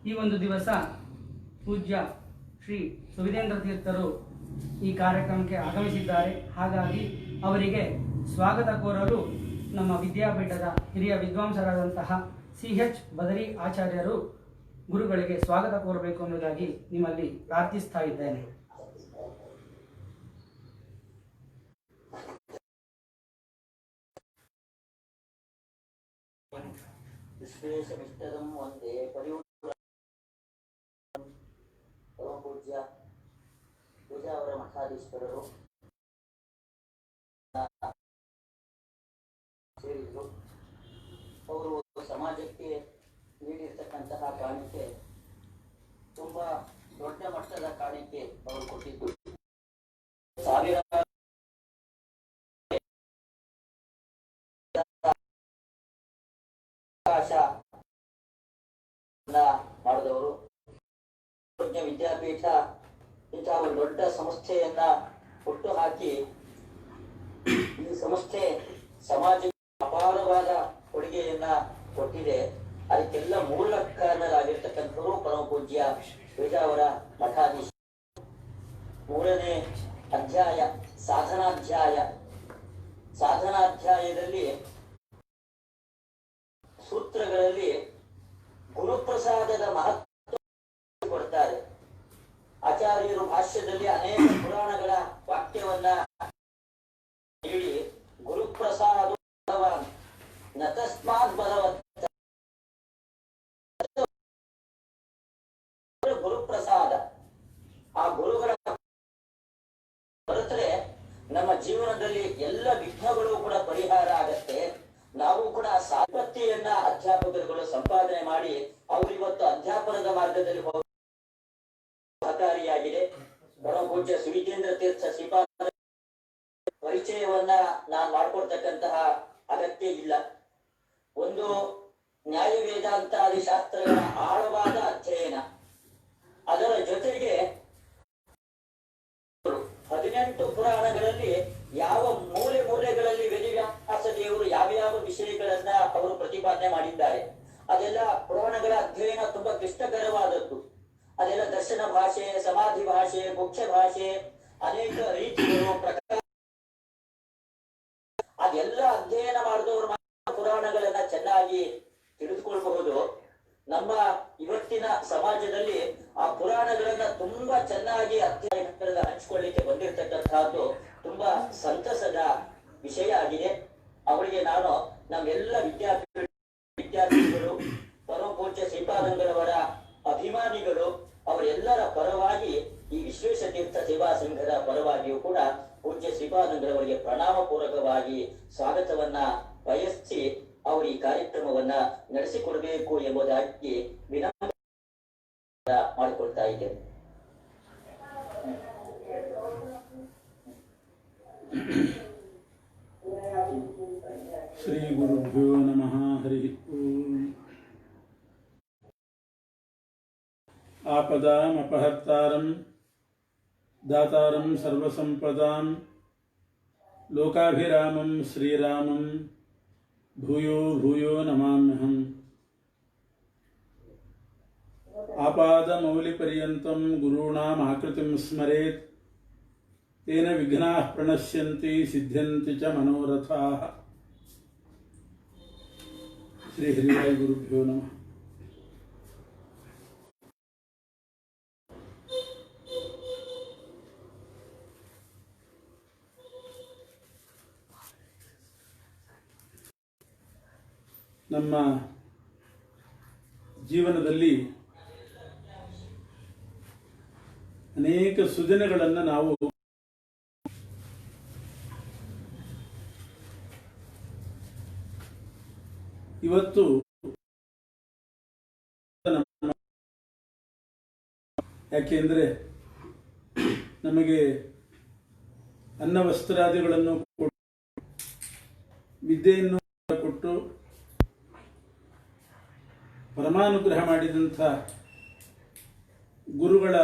ಈ ಒಂದು ದಿವಸ ಪೂಜ್ಯ ಶ್ರೀ ಸುವಿಧೇಂದ್ರ ತೀರ್ಥರು ಈ ಕಾರ್ಯಕ್ರಮಕ್ಕೆ ಆಗಮಿಸಿದ್ದಾರೆ. ಹಾಗಾಗಿ ಅವರಿಗೆ ಸ್ವಾಗತ ಕೋರಲು ನಮ್ಮ ವಿದ್ಯಾಪೀಠದ ಹಿರಿಯ ವಿದ್ವಾಂಸರಾದಂತಹ CH ಬದರಿ ಆಚಾರ್ಯರು ಗುರುಗಳಿಗೆ ಸ್ವಾಗತ ಕೋರಬೇಕು ಎಂಬುದಾಗಿ ನಿಮ್ಮಲ್ಲಿ ಪ್ರಾರ್ಥಿಸ್ತಾ ಇದ್ದೇನೆ. ವಿಶ್ವೇಶಮಿಷ್ಟದಂ ವಂದೇ ಪರಮ ಪೂಜ್ಯ ಪೂಜಾವರ ಮಠಾಧೀಶ್ವರರು ಸೇರಿದರು. ಅವರು ಸಮಾಜಕ್ಕೆ ನೀಡಿರ್ತಕ್ಕಂತಹ ಕಾಣಿಕೆ ತುಂಬಾ ದೊಡ್ಡ ಮಟ್ಟದ ಕಾಣಿಕೆ ಅವರು ಕೊಟ್ಟಿದ್ದು. ಸಾವಿರ ಮಾಡಿದವರು. ವಿದ್ಯಾಪೀಠ ಇಂತಹ ಒಂದು ದೊಡ್ಡ ಸಂಸ್ಥೆಯನ್ನ ಹುಟ್ಟು ಹಾಕಿ ಈ ಸಂಸ್ಥೆ ಸಮಾಜಕ್ಕೆ ಅಪಾರವಾದ ಕೊಡುಗೆಯನ್ನ ಕೊಟ್ಟಿದೆ. ಅದಕ್ಕೆಲ್ಲ ಮೂಲ ಕಾರಣರಾಗಿರ್ತಕ್ಕಂಥವರು ಪರಮ ಪೂಜ್ಯ ಪೇಜಾವರ ಮಠಾಧೀಶ. 3ನೇ ಅಧ್ಯಾಯ ಸಾಧನಾಧ್ಯಾಯದಲ್ಲಿ ಸೂತ್ರಗಳಲ್ಲಿ ಗುರುಪ್ರಸಾದದ ಮಹತ್ವ ಕೊಡ್ತಾರೆ. ಆಚಾರ್ಯರು ಭಾಷ್ಯದಲ್ಲಿ ಅನೇಕ ಪುರಾಣಗಳ ವಾಕ್ಯವನ್ನ ಹೇಳಿ ಗುರುಪ್ರಸಾದ ನತಸ್ಮಾತ್ ಭಗವಂತ ಗುರುಪ್ರಸಾದ ಆ ಗುರುಗಳ ಹೊರತರೆ ನಮ್ಮ ಜೀವನದಲ್ಲಿ ಎಲ್ಲ ವಿಘ್ನಗಳು ಕೂಡ ಪರಿಹಾರ ಆಗತ್ತೆ. ನಾವು ಕೂಡ ಸಾಪತ್ತಿಯನ್ನ ಅಧ್ಯಾಪಕರುಗಳು ಸಂಪಾದನೆ ಮಾಡಿ ಅವರಿವತ್ತು ಅಧ್ಯಾಪನದ ಮಾರ್ಗದಲ್ಲಿ ಸಹಕಾರಿಯಾಗಿದೆ. ಪರಮ ಪೂಜ್ಯ ಸುವಿಧೇಂದ್ರ ತೀರ್ಥ ಶ್ರೀಪಾದ ಪರಿಚಯವನ್ನ ನಾನು ಮಾಡ್ಕೊಡ್ತಕ್ಕಂತಹ ಅಗತ್ಯ ಇಲ್ಲ. ಒಂದು ನ್ಯಾಯ ವೇದಾಂತಾದಿ ಶಾಸ್ತ್ರಗಳ ಆಳವಾದ ಅಧ್ಯಯನ, ಅದರ ಜೊತೆಗೆ 18 ಪುರಾಣಗಳಲ್ಲಿ ಯಾವ ಮೂಲೆಗಳಲ್ಲಿ ವೇದವ್ಯಾಸ ದೇವರು ಯಾವ ವಿಷಯಗಳನ್ನ ಅವರು ಪ್ರತಿಪಾದನೆ ಮಾಡಿದ್ದಾರೆ. ಅದೆಲ್ಲ ಪುರಾಣಗಳ ಅಧ್ಯಯನ ತುಂಬಾ ಕ್ಲಿಷ್ಟಕರವಾದದ್ದು. ಅದೆಲ್ಲ ದರ್ಶನ ಭಾಷೆ, ಸಮಾಧಿ ಭಾಷೆ, ಮುಖ್ಯ ಭಾಷೆ, ಅನೇಕ ರೀತಿಗಳು ಪ್ರಕಾರ, ಅದೆಲ್ಲ ಅಧ್ಯಯನ ಮಾಡಿದವರು ಪುರಾಣಗಳನ್ನ ಚೆನ್ನಾಗಿ ತಿಳಿದುಕೊಳ್ಳಬಹುದು. ನಮ್ಮ ಇವತ್ತಿನ ಸಮಾಜದಲ್ಲಿ ಆ ಪುರಾಣಗಳನ್ನ ತುಂಬಾ ಚೆನ್ನಾಗಿ ಅಧ್ಯಯನ ಹಂಚಿಕೊಳ್ಳಿಕ್ಕೆ ಬಂದಿರತಕ್ಕಂತಹದ್ದು ತುಂಬಾ ಸಂತಸದ ವಿಷಯ ಆಗಿದೆ. ಅವರಿಗೆ ನಾನು ನಮ್ಮೆಲ್ಲ ವಿದ್ಯಾರ್ಥಿಗಳು ಪರಮ ಪೂಜ್ಯ ಶ್ರೀಪಾದಂಗಳವರ ಅಭಿಮಾನಿಗಳು ಅವರೆಲ್ಲರ ಪರವಾಗಿ ಈ ವಿಶ್ವೇಶ ತೀರ್ಥ ಸೇವಾ ಸಂಘದ ಪರವಾಗಿಯೂ ಕೂಡ ಪೂಜ್ಯ ಶ್ರೀಪಾದಂಗಳವರಿಗೆ ಪ್ರಣಾಮ ಪೂರ್ವಕವಾಗಿ ಸ್ವಾಗತವನ್ನ ಬಯಸಿ ಅವರು ಈ ಕಾರ್ಯಕ್ರಮವನ್ನ ನಡೆಸಿಕೊಡಬೇಕು ಎಂಬುದಾಗಿ ವಿನಮ್ರ ಮಾಡಿಕೊಳ್ತಾ ಇದ್ದೇನೆ. ಶ್ರೀ ಗುರುಭ್ಯೋ ನಮಃ. ಹರಿ ಓಂ. ಆಪದಾಂ ಅಪಹರ್ತಾರಂ ದಾತಾರಂ ಸರ್ವಸಂಪದಾಂ ಲೋಕಾಭಿರಾಮಂ ಶ್ರೀರಾಮಂ ಭೂಯೋ ಭೂಯೋ ನಮಾಮ್ಯಹಂ. ಆಪಾದಮೌಲಿಪರ್ಯಂತಂ ಗುರುಣಾಂ ಆಕೃತಿಂ ಸ್ಮರೇತ್ ತೇನ ವಿಘ್ನಾಃ ಪ್ರಣಶ್ಯಂತಿ ಸಿದ್ಧ್ಯಂತಿ ಚ ಮನೋರಥಾಃ. ಶ್ರೀ ಹರಿವಾಯ ಗುರುಭ್ಯೋ ನಮಃ. ನಮ್ಮ ಜೀವನದಲ್ಲಿ ಅನೇಕ ಸುದಿನಗಳನ್ನು ನಾವು ಇವತ್ತು ಯಾಕೆಂದರೆ ನಮಗೆ ಅನ್ನ ವಸ್ತ್ರಾದಿಗಳನ್ನು ಕೊಟ್ಟು ವಿದ್ಯೆಯನ್ನು ಕೊಟ್ಟು ಪರಮಾನುಗ್ರಹ ಮಾಡಿದಂಥ ಗುರುಗಳ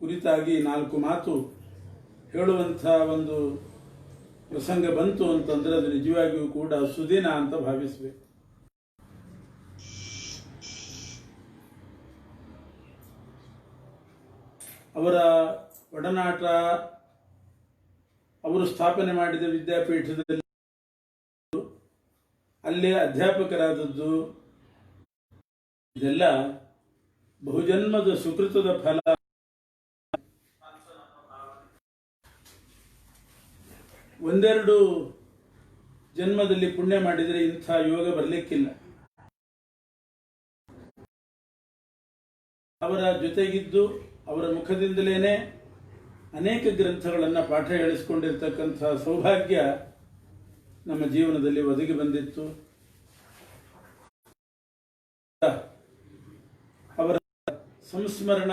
ಕುರಿತಾಗಿ 4 ಮಾತು ಹೇಳುವಂಥ ಒಂದು ಪ್ರಸಂಗ ಬಂತು ಅಂತಂದರೆ ಅದು ನಿಜವಾಗಿಯೂ ಕೂಡ ಸುದಿನ ಅಂತ ಭಾವಿಸಬೇಕು. ಅವರ ಒಡನಾಟ, ಅವರು ಸ್ಥಾಪನೆ ಮಾಡಿದ ವಿದ್ಯಾಪೀಠದಲ್ಲಿ ಅಲ್ಲೇ ಅಧ್ಯಾಪಕರಾದದ್ದು, ಇದೆಲ್ಲ ಬಹುಜನ್ಮದ ಸುಕೃತದ ಫಲ. ಒಂದೆರಡು ಜನ್ಮದಲ್ಲಿ ಪುಣ್ಯ ಮಾಡಿದರೆ ಇಂಥ ಯೋಗ ಬರಲಿಕ್ಕಿಲ್ಲ. ಅವರ ಜೊತೆಗಿದ್ದು ಅವರ ಮುಖದಿಂದಲೇನೆ ಅನೇಕ ಗ್ರಂಥಗಳನ್ನು ಪಾಠ ಹೇಳಿಸಿಕೊಂಡಿರ್ತಕ್ಕಂಥ ಸೌಭಾಗ್ಯ ನಮ್ಮ ಜೀವನದಲ್ಲಿ ಒದಗಿ ಬಂದಿತ್ತು. ಅವರ ಸಂಸ್ಮರಣ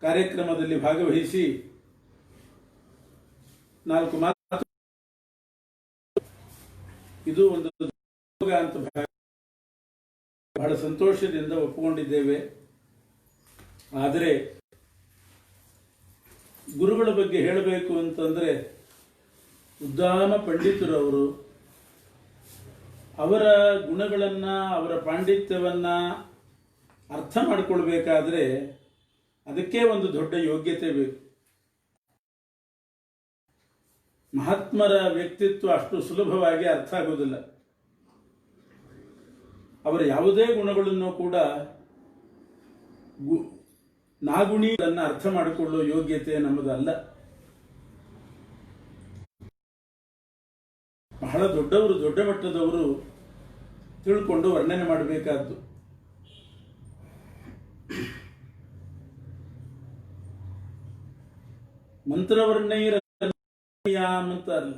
ಕಾರ್ಯಕ್ರಮದಲ್ಲಿ ಭಾಗವಹಿಸಿ 4 ಮಾತು ಇದು ಒಂದು ಯೋಗ ಅಂತ ಬಹಳ ಸಂತೋಷದಿಂದ ಒಪ್ಪಿಕೊಂಡಿದ್ದೇವೆ. ಆದರೆ ಗುರುಗಳ ಬಗ್ಗೆ ಹೇಳಬೇಕು ಅಂತಂದರೆ ಉದ್ದಾಮ ಪಂಡಿತರು ಅವರು. ಅವರ ಗುಣಗಳನ್ನು, ಅವರ ಪಾಂಡಿತ್ಯವನ್ನು ಅರ್ಥ ಮಾಡಿಕೊಳ್ಬೇಕಾದ್ರೆ ಅದಕ್ಕೆ ಒಂದು ದೊಡ್ಡ ಯೋಗ್ಯತೆ ಬೇಕು. ಮಹಾತ್ಮರ ವ್ಯಕ್ತಿತ್ವ ಅಷ್ಟು ಸುಲಭವಾಗಿ ಅರ್ಥ ಆಗೋದಿಲ್ಲ. ಅವರ ಯಾವುದೇ ಗುಣಗಳನ್ನು ಕೂಡ ನಾಗುಣಿಗಳನ್ನು ಅರ್ಥ ಮಾಡಿಕೊಳ್ಳುವ ಯೋಗ್ಯತೆ ನಮ್ಮದಲ್ಲ. ಬಹಳ ದೊಡ್ಡವರು, ದೊಡ್ಡ ಮಟ್ಟದವರು ತಿಳ್ಕೊಂಡು ವರ್ಣನೆ ಮಾಡಬೇಕಾದ್ದು. ಮಂತ್ರವರ್ಣೈರ ಅಂತ ಅಲ್ಲ,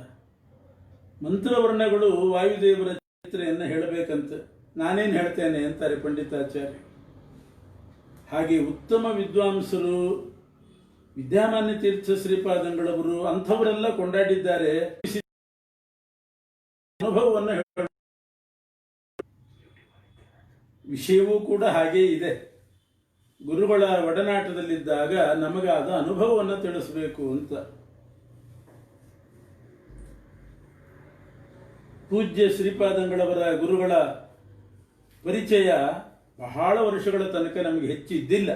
ಮಂತ್ರವರ್ಣಗಳು ವಾಯುದೇವರ ಚರಿತ್ರೆಯನ್ನು ಹೇಳಬೇಕಂತ ನಾನೇನು ಹೇಳ್ತೇನೆ ಅಂತಾರೆ ಪಂಡಿತಾಚಾರ್ಯ. ಹಾಗೆ ಉತ್ತಮ ವಿದ್ವಾಂಸರು, ವಿದ್ಯಾಮಾನ್ಯ ತೀರ್ಥ ಶ್ರೀಪಾದಂಗಳವರು ಅಂಥವರೆಲ್ಲ ಕೊಂಡಾಡಿದ್ದಾರೆ. ಅನುಭವವನ್ನು ಹೇಳ ವಿಷಯವೂ ಕೂಡ ಹಾಗೇ ಇದೆ. ಗುರುಗಳ ಒಡನಾಟದಲ್ಲಿದ್ದಾಗ ನಮಗಾದ ಅನುಭವವನ್ನು ತಿಳಿಸಬೇಕು ಅಂತ. ಪೂಜ್ಯ ಶ್ರೀಪಾದಂಗಳವರ ಗುರುಗಳ ಪರಿಚಯ ಬಹಳ ವರ್ಷಗಳ ತನಕ ನಮಗೆ ಹೆಚ್ಚಿದ್ದಿಲ್ಲ.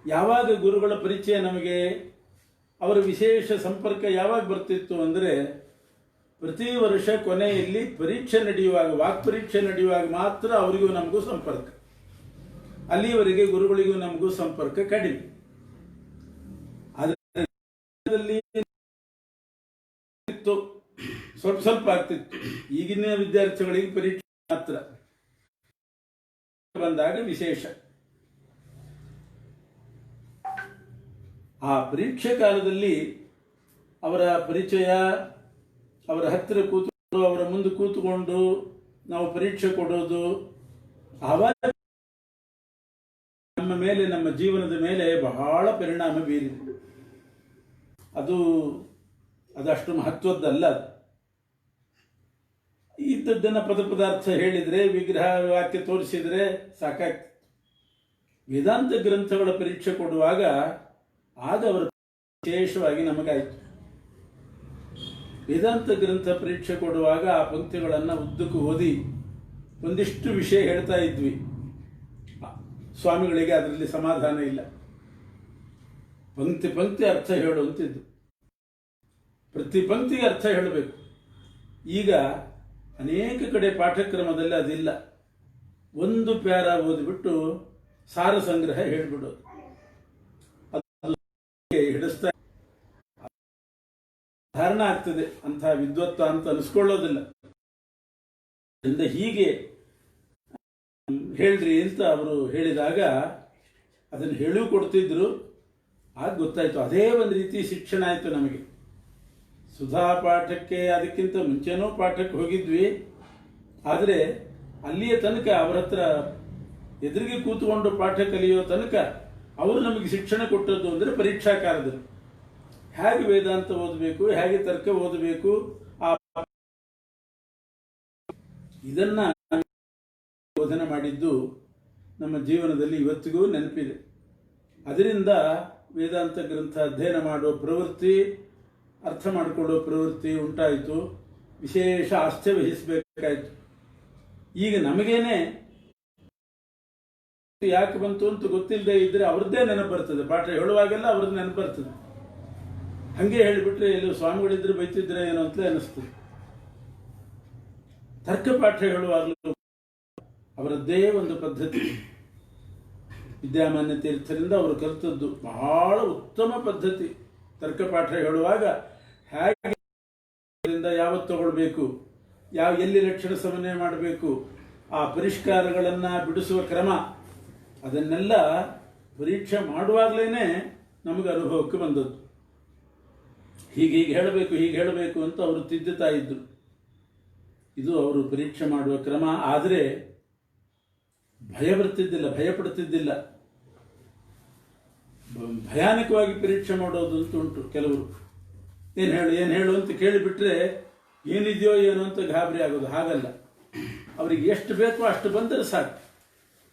ಯಾವಾಗ ಗುರುಗಳ ಪರಿಚಯ ನಮಗೆ, ಅವರ ವಿಶೇಷ ಸಂಪರ್ಕ ಯಾವಾಗ ಬರ್ತಿತ್ತು ಅಂದರೆ, ಪ್ರತಿ ವರ್ಷ ಕೊನೆಯಲ್ಲಿ ಪರೀಕ್ಷೆ ನಡೆಯುವಾಗ, ವಾಕ್ಪರೀಕ್ಷೆ ನಡೆಯುವಾಗ ಮಾತ್ರ ಅವರಿಗೂ ನಮಗೂ ಸಂಪರ್ಕ. ಅಲ್ಲಿಯವರೆಗೆ ಗುರುಗಳಿಗೂ ನಮಗೂ ಸಂಪರ್ಕ ಕಡಿಮೆ. ಅದರಲ್ಲಿ ಸ್ವಲ್ಪ ಸ್ವಲ್ಪ ಆಗ್ತಿತ್ತು. ಈಗಿನ ವಿದ್ಯಾರ್ಥಿಗಳಿಗೆ ಪರೀಕ್ಷೆ ಮಾತ್ರ ಬಂದಾಗ ವಿಶೇಷ. ಆ ಪರೀಕ್ಷೆ ಕಾಲದಲ್ಲಿ ಅವರ ಪರಿಚಯ, ಅವರ ಹತ್ತಿರ ಕೂತ್ಕೊಂಡು ಅವರ ಮುಂದೆ ಕೂತ್ಕೊಂಡು ನಾವು ಪರೀಕ್ಷೆ ಕೊಡೋದು, ಆವಾಗ ನಮ್ಮ ಮೇಲೆ, ನಮ್ಮ ಜೀವನದ ಮೇಲೆ ಬಹಳ ಪರಿಣಾಮ ಬೀರಿದೆ. ಅದಷ್ಟು ಮಹತ್ವದ್ದಲ್ಲ. ಇದ್ದದ್ದನ್ನು ಪದಾರ್ಥ ಹೇಳಿದರೆ, ವಿಗ್ರಹ ವಾಕ್ಯ ತೋರಿಸಿದರೆ ಸಾಕಾಗ್ತಿತ್ತು. ವೇದಾಂತ ಗ್ರಂಥಗಳ ಪರೀಕ್ಷೆ ಕೊಡುವಾಗ ಆಗ ಅವರ ವಿಶೇಷವಾಗಿ ನಮಗಾಯಿತು. ವೇದಾಂತ ಗ್ರಂಥ ಪರೀಕ್ಷೆ ಕೊಡುವಾಗ ಆ ಪಂಕ್ತಿಗಳನ್ನು ಉದ್ದಕ್ಕೂ ಓದಿ ಒಂದಿಷ್ಟು ವಿಷಯ ಹೇಳ್ತಾ ಇದ್ವಿ. ಸ್ವಾಮಿಗಳಿಗೆ ಅದರಲ್ಲಿ ಸಮಾಧಾನ ಇಲ್ಲ. ಪಂಕ್ತಿ ಪಂಕ್ತಿ ಅರ್ಥ ಹೇಳು ಅಂತಿದ್ದು. ಪ್ರತಿ ಪಂಕ್ತಿಗೆ ಅರ್ಥ ಹೇಳಬೇಕು. ಈಗ ಅನೇಕ ಕಡೆ ಪಾಠಕ್ರಮದಲ್ಲಿ ಅದಿಲ್ಲ. ಒಂದು ಪ್ಯಾರ ಓದಿಬಿಟ್ಟು ಸಾರ ಸಂಗ್ರಹ ಹೇಳಿಬಿಡೋದು. ಅದು ಹಿಡಿಸ್ತಾ ಧಾರಣ ಆಗ್ತದೆ. ಅಂಥ ವಿದ್ವತ್ತ ಅಂತ ಅನಿಸ್ಕೊಳ್ಳೋದಿಲ್ಲ. ಹೀಗೆ ಹೇಳ್ರಿ ಅಂತ ಅವರು ಹೇಳಿದಾಗ ಅದನ್ನು ಹೇಳಿ ಕೊಡ್ತಿದ್ರು. ಆಗ ಗೊತ್ತಾಯ್ತು, ಅದೇ ಒಂದು ರೀತಿ ಶಿಕ್ಷಣ ಆಯಿತು ನಮಗೆ. ಸುಧಾ ಪಾಠಕ್ಕೆ ಅದಕ್ಕಿಂತ ಮುಂಚೆನೂ ಪಾಠಕ್ಕೆ ಹೋಗಿದ್ವಿ. ಆದರೆ ಅಲ್ಲಿಯ ತನಕ ಅವರ ಹತ್ರ ಎದುರಿಗೆ ಕೂತ್ಕೊಂಡು ಪಾಠ ಕಲಿಯೋ ತನಕ ಅವರು ನಮಗೆ ಶಿಕ್ಷಣ ಕೊಟ್ಟದ್ದು ಅಂದರೆ ಪರೀಕ್ಷಾ ಕಾಲದಲ್ಲಿ ಹೇಗೆ ವೇದಾಂತ ಓದಬೇಕು, ಹೇಗೆ ತರ್ಕ ಓದಬೇಕು, ಇದನ್ನ ಬೋಧನೆ ಮಾಡಿದ್ದು ನಮ್ಮ ಜೀವನದಲ್ಲಿ ಇವತ್ತಿಗೂ ನೆನಪಿದೆ. ಅದರಿಂದ ವೇದಾಂತ ಗ್ರಂಥ ಅಧ್ಯಯನ ಮಾಡುವ ಪ್ರವೃತ್ತಿ, ಅರ್ಥ ಮಾಡಿಕೊಳ್ಳುವ ಪ್ರವೃತ್ತಿ ಉಂಟಾಯಿತು. ವಿಶೇಷ ಆಸ್ಥೆ ವಹಿಸಬೇಕಾಯಿತು. ಈಗ ನಮಗೇನೆ ಯಾಕೆ ಬಂತು ಅಂತ ಗೊತ್ತಿಲ್ಲದೆ ಇದ್ರೆ ಅವ್ರದ್ದೇ ನೆನಪು ಬರ್ತದೆ. ಪಾಠ ಹೇಳುವಾಗೆಲ್ಲ ಅವ್ರದ್ದು ನೆನಪು ಬರ್ತದೆ. ಹಂಗೆ ಹೇಳಿಬಿಟ್ರೆ ಎಲ್ಲೂ ಸ್ವಾಮಿಗಳಿದ್ರೆ ಬೈತಿದ್ರೆ ಏನೋ ಅಂತಲೇ ಅನ್ನಿಸ್ತದೆ. ತರ್ಕ ಪಾಠ ಹೇಳುವಾಗಲೂ ಅವರದ್ದೇ ಒಂದು ಪದ್ಧತಿ. ವಿದ್ಯಾಮಾನ್ಯ ತೀರ್ಥರಿಂದ ಅವರು ಕಲಿತದ್ದು ಬಹಳ ಉತ್ತಮ ಪದ್ಧತಿ. ತರ್ಕ ಪಾಠ ಹೇಳುವಾಗ ಹೇಗೆ ಯಾವತ್ತು ತಗೊಳ್ಬೇಕು, ಎಲ್ಲಿ ಲಕ್ಷಣ ಸಮನ್ವಯ ಮಾಡಬೇಕು, ಆ ಪರಿಷ್ಕಾರಗಳನ್ನು ಬಿಡಿಸುವ ಕ್ರಮ, ಅದನ್ನೆಲ್ಲ ಪರೀಕ್ಷೆ ಮಾಡುವಾಗಲೇ ನಮಗೆ ಅನುಭವಕ್ಕೆ ಬಂದದ್ದು. ಹೀಗೆ ಹೇಳಬೇಕು ಅಂತ ಅವರು ತಿದ್ದುತ್ತಾ ಇದ್ರು. ಇದು ಅವರು ಪರೀಕ್ಷೆ ಮಾಡುವ ಕ್ರಮ. ಆದರೆ ಭಯಪಡ್ತಿದ್ದಿಲ್ಲ. ಭಯಾನಕವಾಗಿ ಪರೀಕ್ಷೆ ಮಾಡೋದು ಅಂತ ಉಂಟು ಕೆಲವರು. ಏನು ಹೇಳು ಅಂತ ಕೇಳಿಬಿಟ್ರೆ ಏನಿದೆಯೋ ಏನೋ ಅಂತ ಗಾಬರಿ ಆಗೋದು. ಹಾಗಲ್ಲ, ಅವರಿಗೆ ಎಷ್ಟು ಬೇಕೋ ಅಷ್ಟು ಬಂದರೆ ಸಾಕು.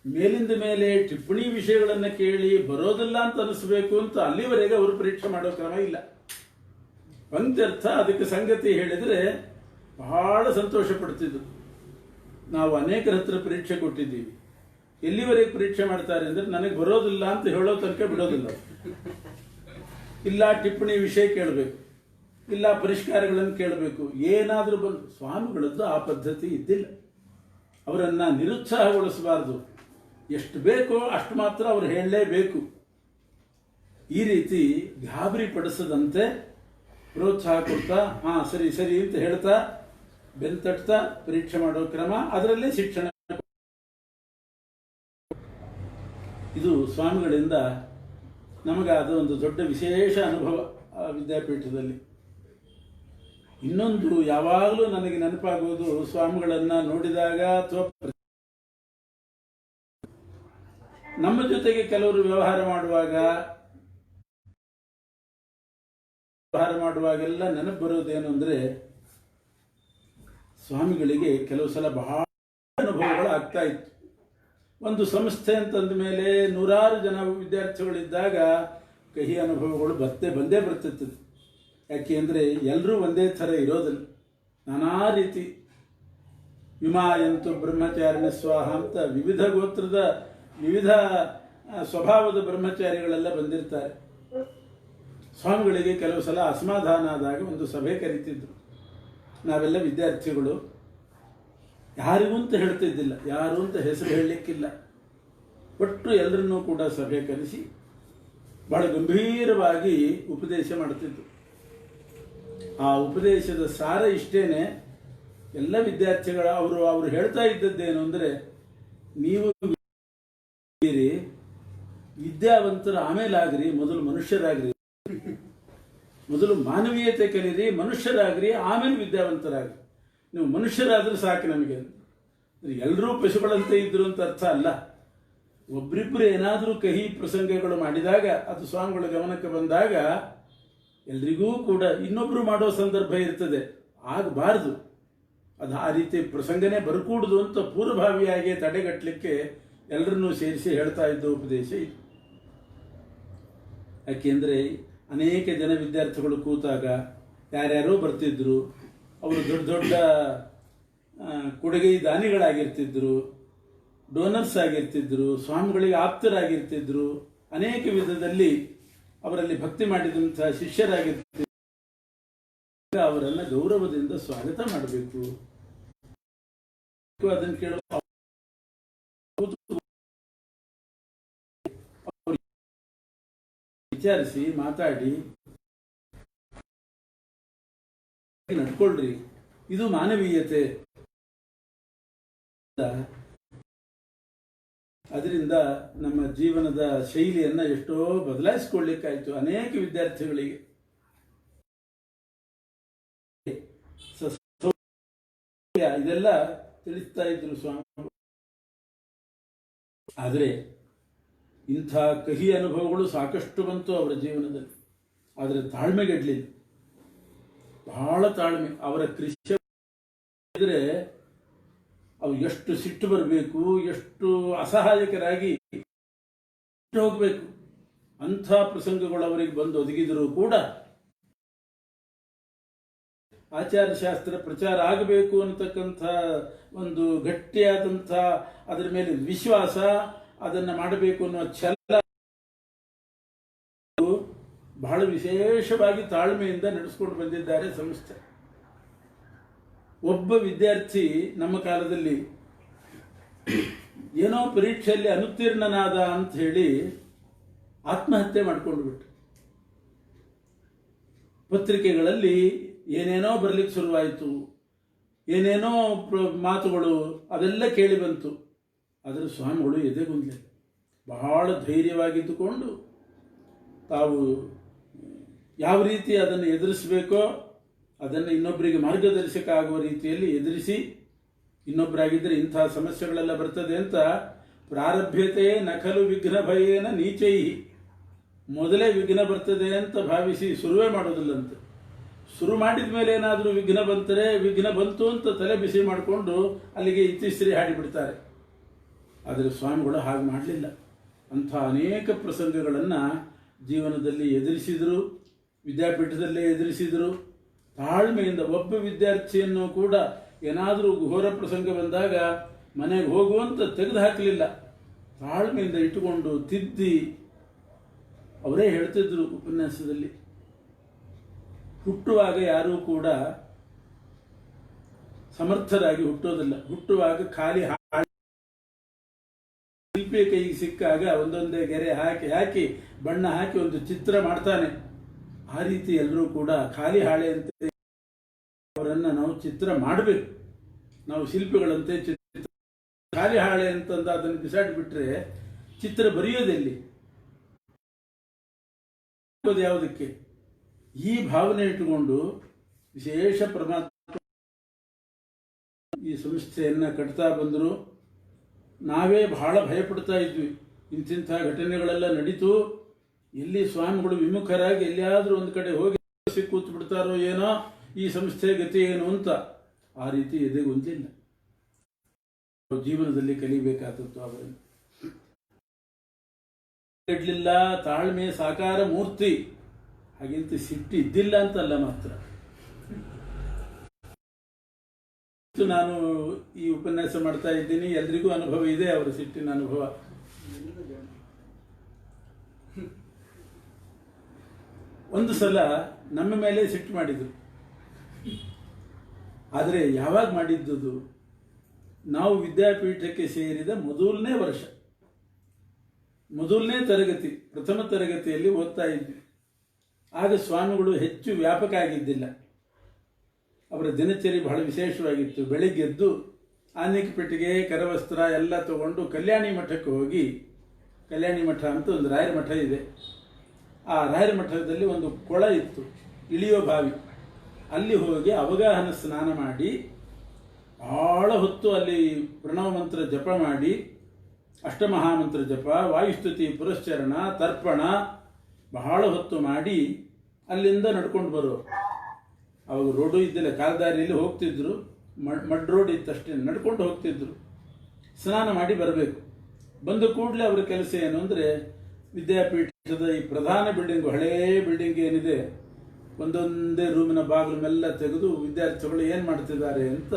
ಮೇಲಿಂದ ಮೇಲೆ ಟಿಪ್ಪಣಿ ವಿಷಯಗಳನ್ನು ಕೇಳಿ ಬರೋದಿಲ್ಲ ಅಂತ ಅನಿಸ್ಬೇಕು ಅಂತ ಅಲ್ಲಿವರೆಗೆ ಅವರು ಪರೀಕ್ಷೆ ಮಾಡೋ ಕ್ರಮ ಇಲ್ಲ. ಪಂಕ್ತ್ಯರ್ಥ ಅದಕ್ಕೆ ಸಂಗತಿ ಹೇಳಿದರೆ ಬಹಳ ಸಂತೋಷ ಪಡ್ತಿದ್ದು. ನಾವು ಅನೇಕರ ಹತ್ರ ಪರೀಕ್ಷೆ ಕೊಟ್ಟಿದ್ದೀವಿ. ಎಲ್ಲಿವರೆಗೆ ಪರೀಕ್ಷೆ ಮಾಡ್ತಾರೆ ಅಂದರೆ ನನಗೆ ಬರೋದಿಲ್ಲ ಅಂತ ಹೇಳೋ ತನಕ ಬಿಡೋದಿಲ್ಲ. ಇಲ್ಲ ಟಿಪ್ಪಣಿ ವಿಷಯ ಕೇಳಬೇಕು, ಇಲ್ಲ ಪರಿಷ್ಕಾರಗಳನ್ನು ಕೇಳಬೇಕು, ಏನಾದರೂ ಬಂದು. ಸ್ವಾಮಿಗಳದ್ದು ಆ ಪದ್ಧತಿ ಇದ್ದಿಲ್ಲ. ಅವರನ್ನು ನಿರುತ್ಸಾಹಗೊಳಿಸಬಾರ್ದು. ಎಷ್ಟು ಬೇಕೋ ಅಷ್ಟು ಮಾತ್ರ ಅವರು ಹೇಳಲೇಬೇಕು. ಈ ರೀತಿ ಗಾಬರಿ ಪಡಿಸದಂತೆ ಪ್ರೋತ್ಸಾಹ ಕೊಡ್ತಾ, ಸರಿ ಅಂತ ಹೇಳ್ತಾ, ಬೆಂತಟ್ತಾ ಪರೀಕ್ಷೆ ಮಾಡೋ ಕ್ರಮ, ಅದರಲ್ಲೇ ಶಿಕ್ಷಣ. ಇದು ಸ್ವಾಮಿಗಳಿಂದ ನಮಗಾದ ಒಂದು ದೊಡ್ಡ ವಿಶೇಷ ಅನುಭವ ಆ ವಿದ್ಯಾಪೀಠದಲ್ಲಿ. ಇನ್ನೊಂದು ಯಾವಾಗಲೂ ನನಗೆ ನೆನಪಾಗುವುದು, ಸ್ವಾಮಿಗಳನ್ನು ನೋಡಿದಾಗ ಅಥವಾ ನಮ್ಮ ಜೊತೆಗೆ ಕೆಲವರು ವ್ಯವಹಾರ ಮಾಡುವಾಗೆಲ್ಲ ನೆನಪು ಬರೋದೇನು ಅಂದರೆ, ಸ್ವಾಮಿಗಳಿಗೆ ಕೆಲವು ಸಲ ಬಹಳ ಅನುಭವಗಳು ಆಗ್ತಾ ಇತ್ತು. ಒಂದು ಸಂಸ್ಥೆ ಅಂತಂದ ಮೇಲೆ ನೂರಾರು ಜನ ವಿದ್ಯಾರ್ಥಿಗಳಿದ್ದಾಗ ಕಹಿ ಅನುಭವಗಳು ಬಂದೇ ಬರ್ತಿರ್ತದೆ. ಯಾಕೆ ಅಂದರೆ ಎಲ್ಲರೂ ಒಂದೇ ಥರ ಇರೋದಿಲ್ಲ. ನಾನಾ ರೀತಿ ವಿಮಾಯಂತು ಬ್ರಹ್ಮಚಾರಿಣ ಸ್ವಾಹ ಅಂತ ವಿವಿಧ ಗೋತ್ರದ ವಿವಿಧ ಸ್ವಭಾವದ ಬ್ರಹ್ಮಚಾರಿಗಳೆಲ್ಲ ಬಂದಿರ್ತಾರೆ. ಸ್ವಾಮಿಗಳಿಗೆ ಕೆಲವು ಸಲ ಅಸಮಾಧಾನ ಆದಾಗ ಒಂದು ಸಭೆ ಕರೀತಿದ್ರು. ನಾವೆಲ್ಲ ವಿದ್ಯಾರ್ಥಿಗಳು, ಯಾರಿಗೂ ಅಂತ ಹೇಳ್ತಿದ್ದಿಲ್ಲ, ಯಾರು ಅಂತ ಹೆಸರು ಹೇಳಲಿಕ್ಕಿಲ್ಲ. ಒಟ್ಟು ಎಲ್ಲರನ್ನೂ ಕೂಡ ಸಭೆ ಕರೆಸಿ ಬಹಳ ಗಂಭೀರವಾಗಿ ಉಪದೇಶ ಮಾಡ್ತಿದ್ರು. ಆ ಉಪದೇಶದ ಸಾರ ಇಷ್ಟೇನೆ. ಎಲ್ಲ ವಿದ್ಯಾರ್ಥಿಗಳ ಅವರು ಹೇಳ್ತಾ ಇದ್ದದ್ದೇನು ಅಂದರೆ, ನೀವು ವಿದ್ಯಾವಂತರು ಆಮೇಲೆ ಆಗ್ರಿ, ಮೊದಲು ಮನುಷ್ಯರಾಗ್ರಿ. ಮೊದಲು ಮಾನವೀಯತೆ ಕಲೀರಿ, ಮನುಷ್ಯರಾಗ್ರಿ, ಆಮೇಲೆ ವಿದ್ಯಾವಂತರಾಗ್ರಿ. ನೀವು ಮನುಷ್ಯರಾದ್ರೆ ಸಾಕು ನಮಗೆ. ಎಲ್ಲರೂ ಪಶುಗಳಂತೆ ಇದ್ರು ಅಂತ ಅರ್ಥ ಅಲ್ಲ. ಒಬ್ರಿಬ್ಬರು ಏನಾದರೂ ಕಹಿ ಪ್ರಸಂಗಗಳು ಮಾಡಿದಾಗ, ಅದು ಸ್ವಾಮಿಗಳ ಗಮನಕ್ಕೆ ಬಂದಾಗ ಎಲ್ರಿಗೂ ಕೂಡ ಇನ್ನೊಬ್ರು ಮಾಡೋ ಸಂದರ್ಭ ಇರ್ತದೆ, ಆಗಬಾರ್ದು. ಅದು ಆ ರೀತಿ ಪ್ರಸಂಗನೇ ಬರಕೂಡುದು ಅಂತ ಪೂರ್ವಭಾವಿಯಾಗಿ ತಡೆಗಟ್ಟಲಿಕ್ಕೆ ಎಲ್ಲರನ್ನೂ ಸೇರಿಸಿ ಹೇಳ್ತಾ ಇದ್ದ ಉಪದೇಶ ಇದು. ಯಾಕೆಂದರೆ ಅನೇಕ ಜನ ವಿದ್ಯಾರ್ಥಿಗಳು ಕೂತಾಗ ಯಾರ್ಯಾರೋ ಬರ್ತಿದ್ರು. ಅವರು ದೊಡ್ಡ ದೊಡ್ಡ ಕೊಡುಗೆ ದಾನಿಗಳಾಗಿರ್ತಿದ್ರು, ಡೋನರ್ಸ್ ಆಗಿರ್ತಿದ್ರು, ಸ್ವಾಮಿಗಳಿಗೆ ಆಪ್ತರಾಗಿರ್ತಿದ್ರು, ಅನೇಕ ವಿಧದಲ್ಲಿ ಅವರಲ್ಲಿ ಭಕ್ತಿ ಮಾಡಿದಂಥ ಶಿಷ್ಯರಾಗಿರ್ತಿದ್ರು. ಅವರನ್ನು ಗೌರವದಿಂದ ಸ್ವಾಗತ ಮಾಡಬೇಕು. ಅದನ್ನು ಕೇಳುವ ವಿಚಾರಿಸಿ ಮಾತಾಡಿ ನಡ್ಕೊಳ್ರಿ. ಇದು ಮಾನವೀಯತೆ. ಅದರಿಂದ ನಮ್ಮ ಜೀವನದ ಶೈಲಿಯನ್ನ ಎಷ್ಟೋ ಬದಲಾಯಿಸಿಕೊಳ್ಳಿಕ್ಕಾಯ್ತು ಅನೇಕ ವಿದ್ಯಾರ್ಥಿಗಳಿಗೆ. ಇದೆಲ್ಲ ತಿಳಿಸ್ತಾ ಇದ್ರು ಸ್ವಾಮಿ. ಆದರೆ ಇಂಥ ಕಹಿ ಅನುಭವಗಳು ಸಾಕಷ್ಟು ಬಂತು ಅವರ ಜೀವನದಲ್ಲಿ. ಆದರೆ ತಾಳ್ಮೆಗೆಡ್ಲಿಲ್ಲ, ಬಹಳ ತಾಳ್ಮೆ. ಅವರ ಕೃಷಿ ಇದ್ರೆ ಅವು ಎಷ್ಟು ಸಿಟ್ಟು ಬರಬೇಕು, ಎಷ್ಟು ಅಸಹಾಯಕರಾಗಿ ಹೋಗಬೇಕು. ಅಂಥ ಪ್ರಸಂಗಗಳು ಅವರಿಗೆ ಬಂದು ಒದಗಿದರೂ ಕೂಡ ಆಚಾರಶಾಸ್ತ್ರ ಪ್ರಚಾರ ಆಗಬೇಕು ಅನ್ನತಕ್ಕಂಥ ಒಂದು ಗಟ್ಟಿಯಾದಂಥ ಅದರ ಮೇಲೆ ವಿಶ್ವಾಸ, ಅದನ್ನು ಮಾಡಬೇಕು ಅನ್ನೋ ಛಲ ಬಹಳ ವಿಶೇಷವಾಗಿ ತಾಳ್ಮೆಯಿಂದ ನಡೆಸ್ಕೊಂಡು ಬಂದಿದ್ದಾರೆ ಸಂಸ್ಥೆ. ಒಬ್ಬ ವಿದ್ಯಾರ್ಥಿ ನಮ್ಮ ಕಾಲದಲ್ಲಿ ಏನೋ ಪರೀಕ್ಷೆಯಲ್ಲಿ ಅನುತ್ತೀರ್ಣನಾದ ಅಂತ ಹೇಳಿ ಆತ್ಮಹತ್ಯೆ ಮಾಡಿಕೊಂಡು ಬಿಟ್ಟು, ಪತ್ರಿಕೆಗಳಲ್ಲಿ ಏನೇನೋ ಬರಲಿಕ್ಕೆ ಶುರುವಾಯಿತು, ಏನೇನೋ ಮಾತುಗಳು ಅದೆಲ್ಲ ಕೇಳಿ ಬಂತು. ಆದರೆ ಸ್ವಾಮಿಗಳು ಎದೆಗುಂದಲಿಲ್ಲ. ಬಹಳ ಧೈರ್ಯವಾಗಿದ್ದುಕೊಂಡು ತಾವು ಯಾವ ರೀತಿ ಅದನ್ನು ಎದುರಿಸಬೇಕೋ ಅದನ್ನು ಇನ್ನೊಬ್ಬರಿಗೆ ಮಾರ್ಗದರ್ಶಕ ಆಗುವ ರೀತಿಯಲ್ಲಿ ಎದುರಿಸಿ, ಇನ್ನೊಬ್ಬರಾಗಿದ್ದರೆ ಇಂಥ ಸಮಸ್ಯೆಗಳೆಲ್ಲ ಬರ್ತದೆ ಅಂತ ಪ್ರಾರಭ್ಯತೆ ನಕಲು ವಿಘ್ನ ಭಯೇನ ನೀಚೈ, ಮೊದಲೇ ವಿಘ್ನ ಬರ್ತದೆ ಅಂತ ಭಾವಿಸಿ ಶುರುವೇ ಮಾಡೋದಿಲ್ಲಂತೆ. ಶುರು ಮಾಡಿದ ಮೇಲೆ ಏನಾದರೂ ವಿಘ್ನ ಬಂದರೆ ವಿಘ್ನ ಬಂತು ಅಂತ ತಲೆ ಬಿಸಿ ಮಾಡಿಕೊಂಡು ಅಲ್ಲಿಗೆ ಇತಿಶ್ರೀ ಹಾಡಿಬಿಡ್ತಾರೆ. ಆದರೆ ಸ್ವಾಮಿಗಳು ಹಾಗೆ ಮಾಡಲಿಲ್ಲ. ಅಂಥ ಅನೇಕ ಪ್ರಸಂಗಗಳನ್ನು ಜೀವನದಲ್ಲಿ ಎದುರಿಸಿದರು, ವಿದ್ಯಾಪೀಠದಲ್ಲೇ ಎದುರಿಸಿದರು. ತಾಳ್ಮೆಯಿಂದ ಒಬ್ಬ ವಿದ್ಯಾರ್ಥಿಯನ್ನು ಕೂಡ ಏನಾದರೂ ಘೋರ ಪ್ರಸಂಗ ಬಂದಾಗ ಮನೆಗೆ ಹೋಗುವಂತ ತೆಗೆದು ಹಾಕಲಿಲ್ಲ. ತಾಳ್ಮೆಯಿಂದ ಇಟ್ಟುಕೊಂಡು ತಿದ್ದಿ, ಅವರೇ ಹೇಳ್ತಿದ್ರು ಉಪನ್ಯಾಸದಲ್ಲಿ, ಹುಟ್ಟುವಾಗ ಯಾರೂ ಕೂಡ ಸಮರ್ಥರಾಗಿ ಹುಟ್ಟೋದಿಲ್ಲ. ಹುಟ್ಟುವಾಗ ಖಾಲಿ ಶಿಲ್ಪಿ ಕೈಗೆ ಸಿಕ್ಕಾಗ ಒಂದೊಂದೇ ಗೆರೆ ಹಾಕಿ ಹಾಕಿ ಬಣ್ಣ ಹಾಕಿ ಒಂದು ಚಿತ್ರ ಮಾಡ್ತಾನೆ. ಆ ರೀತಿ ಎಲ್ಲರೂ ಕೂಡ ಖಾಲಿ ಹಾಳೆ ಅಂತ ಅವರನ್ನು ನಾವು ಚಿತ್ರ ಮಾಡಬೇಕು. ನಾವು ಶಿಲ್ಪಿಗಳಂತೆ ಚಿತ್ರ, ಖಾಲಿ ಹಾಳೆ ಅಂತಂದ ಅದನ್ನು ಬಿಸಾಡಿಬಿಟ್ರೆ ಚಿತ್ರ ಬರೆಯೋದೆಲ್ಲಿ, ಯಾವುದಕ್ಕೆ? ಈ ಭಾವನೆ ಇಟ್ಟುಕೊಂಡು ವಿಶೇಷ ಪರಮಾತ್ಮ ಈ ಸಂಸ್ಥೆಯನ್ನು ಕಟ್ತಾ ಬಂದರು. ನಾವೇ ಬಹಳ ಭಯಪಡ್ತಾ ಇದ್ವಿ. ಇಂತಿಂಥ ಘಟನೆಗಳೆಲ್ಲ ನಡೀತು, ಎಲ್ಲಿ ಸ್ವಾಮಿಗಳು ವಿಮುಖರಾಗಿ ಎಲ್ಲಿಯಾದರೂ ಒಂದು ಕಡೆ ಹೋಗಿ ಕೂತು ಬಿಡ್ತಾರೋ ಏನೋ, ಈ ಸಂಸ್ಥೆ ಗತಿ ಏನು ಅಂತ. ಆ ರೀತಿ ಎದೆಗೊಂದಿಲ್ಲ. ಜೀವನದಲ್ಲಿ ಕಲಿಬೇಕಾದದ್ದು ಅವರನ್ನು ಇಡ್ಲಿಲ್ಲ. ತಾಳ್ಮೆ ಸಾಕಾರ ಮೂರ್ತಿ. ಹಾಗೆಂತ ಸಿಟ್ಟು ಇದ್ದಿಲ್ಲ ಅಂತಲ್ಲ ಮಾತ್ರ. ನಾನು ಈ ಉಪನ್ಯಾಸ ಮಾಡ್ತಾ ಇದ್ದೀನಿ, ಎಲ್ರಿಗೂ ಅನುಭವ ಇದೆ ಅವರ ಸಿಟ್ಟಿನ ಅನುಭವ. ಒಂದು ಸಲ ನಮ್ಮ ಮೇಲೆ ಸಿಟ್ಟು ಮಾಡಿದ್ರು. ಆದರೆ ಯಾವಾಗ ಮಾಡಿದ್ದುದು? ನಾವು ವಿದ್ಯಾಪೀಠಕ್ಕೆ ಸೇರಿದ ಮೊದಲನೇ ವರ್ಷ, ಮೊದಲನೇ ತರಗತಿ, ಪ್ರಥಮ ತರಗತಿಯಲ್ಲಿ ಓದ್ತಾ ಇದ್ವಿ. ಆಗ ಸ್ವಾಮಿಗಳು ಹೆಚ್ಚು ವ್ಯಾಪಕ ಆಗಿದ್ದಿಲ್ಲ. ಅವರ ದಿನಚರಿ ಬಹಳ ವಿಶೇಷವಾಗಿತ್ತು. ಬೆಳಿಗ್ಗೆದ್ದು ಆನೆಕ ಪೆಟ್ಟಿಗೆ, ಕರವಸ್ತ್ರ ಎಲ್ಲ ತಗೊಂಡು ಕಲ್ಯಾಣಿ ಮಠಕ್ಕೆ ಹೋಗಿ, ಕಲ್ಯಾಣಿ ಮಠ ಅಂತ ಒಂದು ರಾಯರ ಮಠ ಇದೆ. ಆ ರಾಯರ ಮಠದಲ್ಲಿ ಒಂದು ಕೊಳ ಇತ್ತು, ಇಳಿಯೋ ಬಾವಿ. ಅಲ್ಲಿ ಹೋಗಿ ಅವಗಾಹನ ಸ್ನಾನ ಮಾಡಿ ಬಹಳ ಹೊತ್ತು ಅಲ್ಲಿ ಪ್ರಣವ ಮಂತ್ರ ಜಪ ಮಾಡಿ, ಅಷ್ಟಮಹಾಮಂತ್ರ ಜಪ, ವಾಯುಸ್ತುತಿ, ಪುರಶ್ಚರಣ, ತರ್ಪಣ ಬಹಳ ಹೊತ್ತು ಮಾಡಿ ಅಲ್ಲಿಂದ ನಡ್ಕೊಂಡು ಬರೋರು. ಅವಾಗ ರೋಡು ಇದ್ದಿಲ್ಲ, ಕಾಲ್ದಾರಿಯಲ್ಲಿ ಹೋಗ್ತಿದ್ರು. ಮಡ್ ರೋಡ್ ಇತ್ತಷ್ಟೇ, ನಡ್ಕೊಂಡು ಹೋಗ್ತಿದ್ರು. ಸ್ನಾನ ಮಾಡಿ ಬರಬೇಕು. ಬಂದ ಕೂಡಲೇ ಅವರ ಕೆಲಸ ಏನು ಅಂದರೆ, ವಿದ್ಯಾಪೀಠದ ಈ ಪ್ರಧಾನ ಬಿಲ್ಡಿಂಗು, ಹಳೇ ಬಿಲ್ಡಿಂಗ್ ಏನಿದೆ, ಒಂದೊಂದೇ ರೂಮಿನ ಬಾಗಿಲು ಮೆಲ್ಲ ತೆಗೆದು ವಿದ್ಯಾರ್ಥಿಗಳು ಏನು ಮಾಡ್ತಿದ್ದಾರೆ ಅಂತ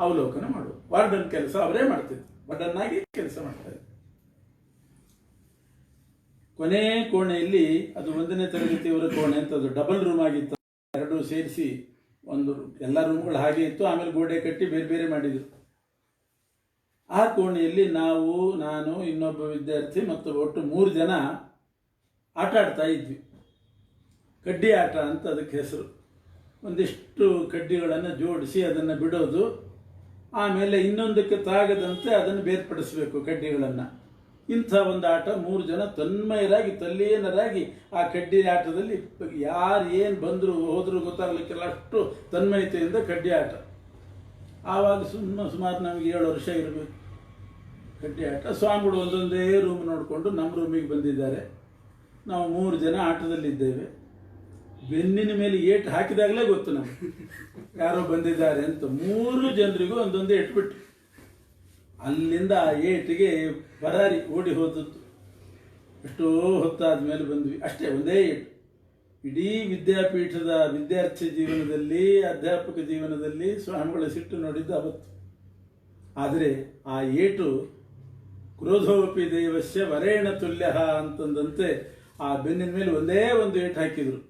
ಅವಲೋಕನ ಮಾಡು. ವಾರ್ಡನ್ ಕೆಲಸ ಅವರೇ ಮಾಡ್ತಿದ್ರು, ವಾರ್ಡನ್ನಾಗಿ ಕೆಲಸ ಮಾಡ್ತಾರೆ. ಕೊನೆ ಕೋಣೆಯಲ್ಲಿ, ಅದು 1ನೇ ತರಗತಿಯವರ ಕೋಣೆ ಅಂತ, ಅದು ಡಬಲ್ ರೂಮ್ ಆಗಿತ್ತು. ಎರಡೂ ಸೇರಿಸಿ ಒಂದು, ಎಲ್ಲ ರೂಮ್ಗಳು ಹಾಗೆ ಇತ್ತು. ಆಮೇಲೆ ಗೋಡೆ ಕಟ್ಟಿ ಬೇರೆ ಬೇರೆ ಮಾಡಿದ್ರು. ಆ ಕೋಣೆಯಲ್ಲಿ ನಾವು, ನಾನು, ಇನ್ನೊಬ್ಬ ವಿದ್ಯಾರ್ಥಿ ಮತ್ತು ಒಟ್ಟು 3 ಜನ ಆಟ ಆಡ್ತಾ ಇದ್ವಿ. ಕಡ್ಡಿ ಆಟ ಅಂತ ಅದಕ್ಕೆ ಹೆಸರು. ಒಂದಿಷ್ಟು ಕಡ್ಡಿಗಳನ್ನು ಜೋಡಿಸಿ ಅದನ್ನು ಬಿಡೋದು, ಆಮೇಲೆ ಇನ್ನೊಂದಕ್ಕೆ ತಾಗದಂತೆ ಅದನ್ನು ಬೇರ್ಪಡಿಸಬೇಕು ಕಡ್ಡಿಗಳನ್ನು. ಇಂಥ ಒಂದು ಆಟ. 3 ಜನ ತನ್ಮಯರಾಗಿ, ತಲ್ಲೀನರಾಗಿ ಆ ಕಡ್ಡಿ ಆಟದಲ್ಲಿ ಯಾರು ಏನು ಬಂದರು ಹೋದರೂ ಗೊತ್ತಾಗಲಿಕ್ಕೆಲ್ಲ ಅಷ್ಟು ತನ್ಮಯತೆಯಿಂದ ಕಡ್ಡಿ ಆಟ. ಆವಾಗ ಸುಮಾರು ನಮಗೆ 7 ವರ್ಷ ಇರಬೇಕು. ಕಡ್ಡಿ ಆಟ. ಸ್ವಾಮಿಗಳು ಒಂದೊಂದೇ ರೂಮ್ ನೋಡಿಕೊಂಡು ನಮ್ಮ ರೂಮಿಗೆ ಬಂದಿದ್ದಾರೆ. ನಾವು 3 ಜನ ಆಟದಲ್ಲಿದ್ದೇವೆ. ಬೆನ್ನಿನ ಮೇಲೆ ಏಟು ಹಾಕಿದಾಗಲೇ ಗೊತ್ತು ನಮಗೆ ಯಾರೋ ಬಂದಿದ್ದಾರೆ ಅಂತ. 3 ಜನರಿಗೂ ಒಂದೊಂದೇ ಇಟ್ಬಿಟ್ಟು ಅಲ್ಲಿಂದ ಆ ಏಟಿಗೆ ಬರಾರಿ ಓಡಿ ಹೋದದ್ದು. ಎಷ್ಟೋ ಹೊತ್ತಾದ ಮೇಲೆ ಬಂದ್ವಿ, ಅಷ್ಟೇ, ಒಂದೇ ಏಟು. ಇಡೀ ವಿದ್ಯಾಪೀಠದ ವಿದ್ಯಾರ್ಥಿ ಜೀವನದಲ್ಲಿ, ಅಧ್ಯಾಪಕ ಜೀವನದಲ್ಲಿ ಸ್ವಾಮಿಗಳ ಸಿಟ್ಟು ನೋಡಿದ್ದು ಅವತ್ತು. ಆದರೆ ಆ ಏಟು ಕ್ರೋಧೋಪಿ ದೇವಸ್ಯ ವರೇಣ ತುಲ್ಯ ಅಂತಂದಂತೆ ಆ ಬೆನ್ನಿನ ಮೇಲೆ ಒಂದೇ ಒಂದು ಏಟು ಹಾಕಿದರು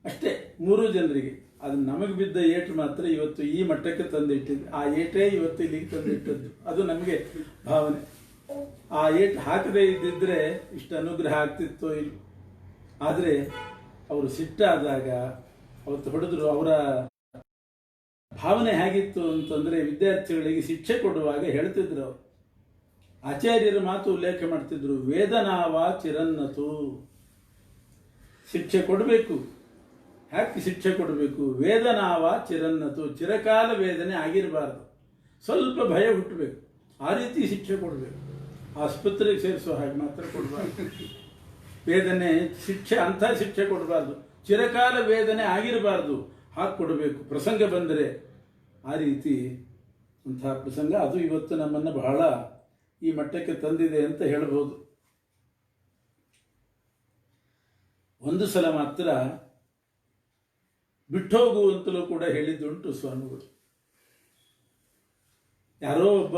ಅಷ್ಟೇ 3 ಜನರಿಗೆ. ಅದು ನಮಗೆ ಬಿದ್ದ ಏಟು ಮಾತ್ರ ಇವತ್ತು ಈ ಮಟ್ಟಕ್ಕೆ ತಂದಿಟ್ಟಿದ್ದು. ಆ ಏಟೇ ಇವತ್ತು ಇಲ್ಲಿಗೆ ತಂದಿಟ್ಟದ್ದು. ಅದು ನಮಗೆ ಭಾವನೆ. ಆ ಏಟು ಹಾಕದೇ ಇದ್ದಿದ್ರೆ ಇಷ್ಟು ಅನುಗ್ರಹ ಆಗ್ತಿತ್ತೋ ಇಲ್ಲ. ಆದರೆ ಅವರು ಸಿಟ್ಟಾದಾಗ ಅವತ್ತು ಹೊಡೆದ್ರು. ಅವರ ಭಾವನೆ ಹೇಗಿತ್ತು ಅಂತಂದರೆ, ವಿದ್ಯಾರ್ಥಿಗಳಿಗೆ ಶಿಕ್ಷೆ ಕೊಡುವಾಗ ಹೇಳ್ತಿದ್ರು ಅವರು, ಆಚಾರ್ಯರ ಮಾತು ಉಲ್ಲೇಖ ಮಾಡ್ತಿದ್ರು, ವೇದನಾವ ಚಿರನ್ನತು. ಶಿಕ್ಷೆ ಕೊಡಬೇಕು. ಯಾಕೆ ಶಿಕ್ಷೆ ಕೊಡಬೇಕು? ವೇದನಾವ ಚಿರನ್ನತು, ಚಿರಕಾಲ ವೇದನೆ ಆಗಿರಬಾರ್ದು, ಸ್ವಲ್ಪ ಭಯ ಹುಟ್ಟಬೇಕು, ಆ ರೀತಿ ಶಿಕ್ಷೆ ಕೊಡಬೇಕು. ಆಸ್ಪತ್ರೆಗೆ ಸೇರಿಸೋ ಹಾಗೆ ಮಾತ್ರ ಕೊಡಬಾರ್ದು. ವೇದನೆ ಶಿಕ್ಷೆ ಅಂಥ ಶಿಕ್ಷೆ ಕೊಡಬಾರ್ದು, ಚಿರಕಾಲ ವೇದನೆ ಆಗಿರಬಾರ್ದು, ಹಾಗೆ ಕೊಡಬೇಕು ಪ್ರಸಂಗ ಬಂದರೆ. ಆ ರೀತಿ ಅಂತಹ ಪ್ರಸಂಗ ಅದು ಇವತ್ತು ನಮ್ಮನ್ನು ಬಹಳ ಈ ಮಟ್ಟಕ್ಕೆ ತಂದಿದೆ ಅಂತ ಹೇಳ್ಬೋದು. ಒಂದು ಸಲ ಮಾತ್ರ ಬಿಟ್ಟೋಗು ಅಂತಲೂ ಕೂಡ ಹೇಳಿದ್ದುಂಟು ಸ್ವಾಮಿಗಳು. ಯಾರೋ ಒಬ್ಬ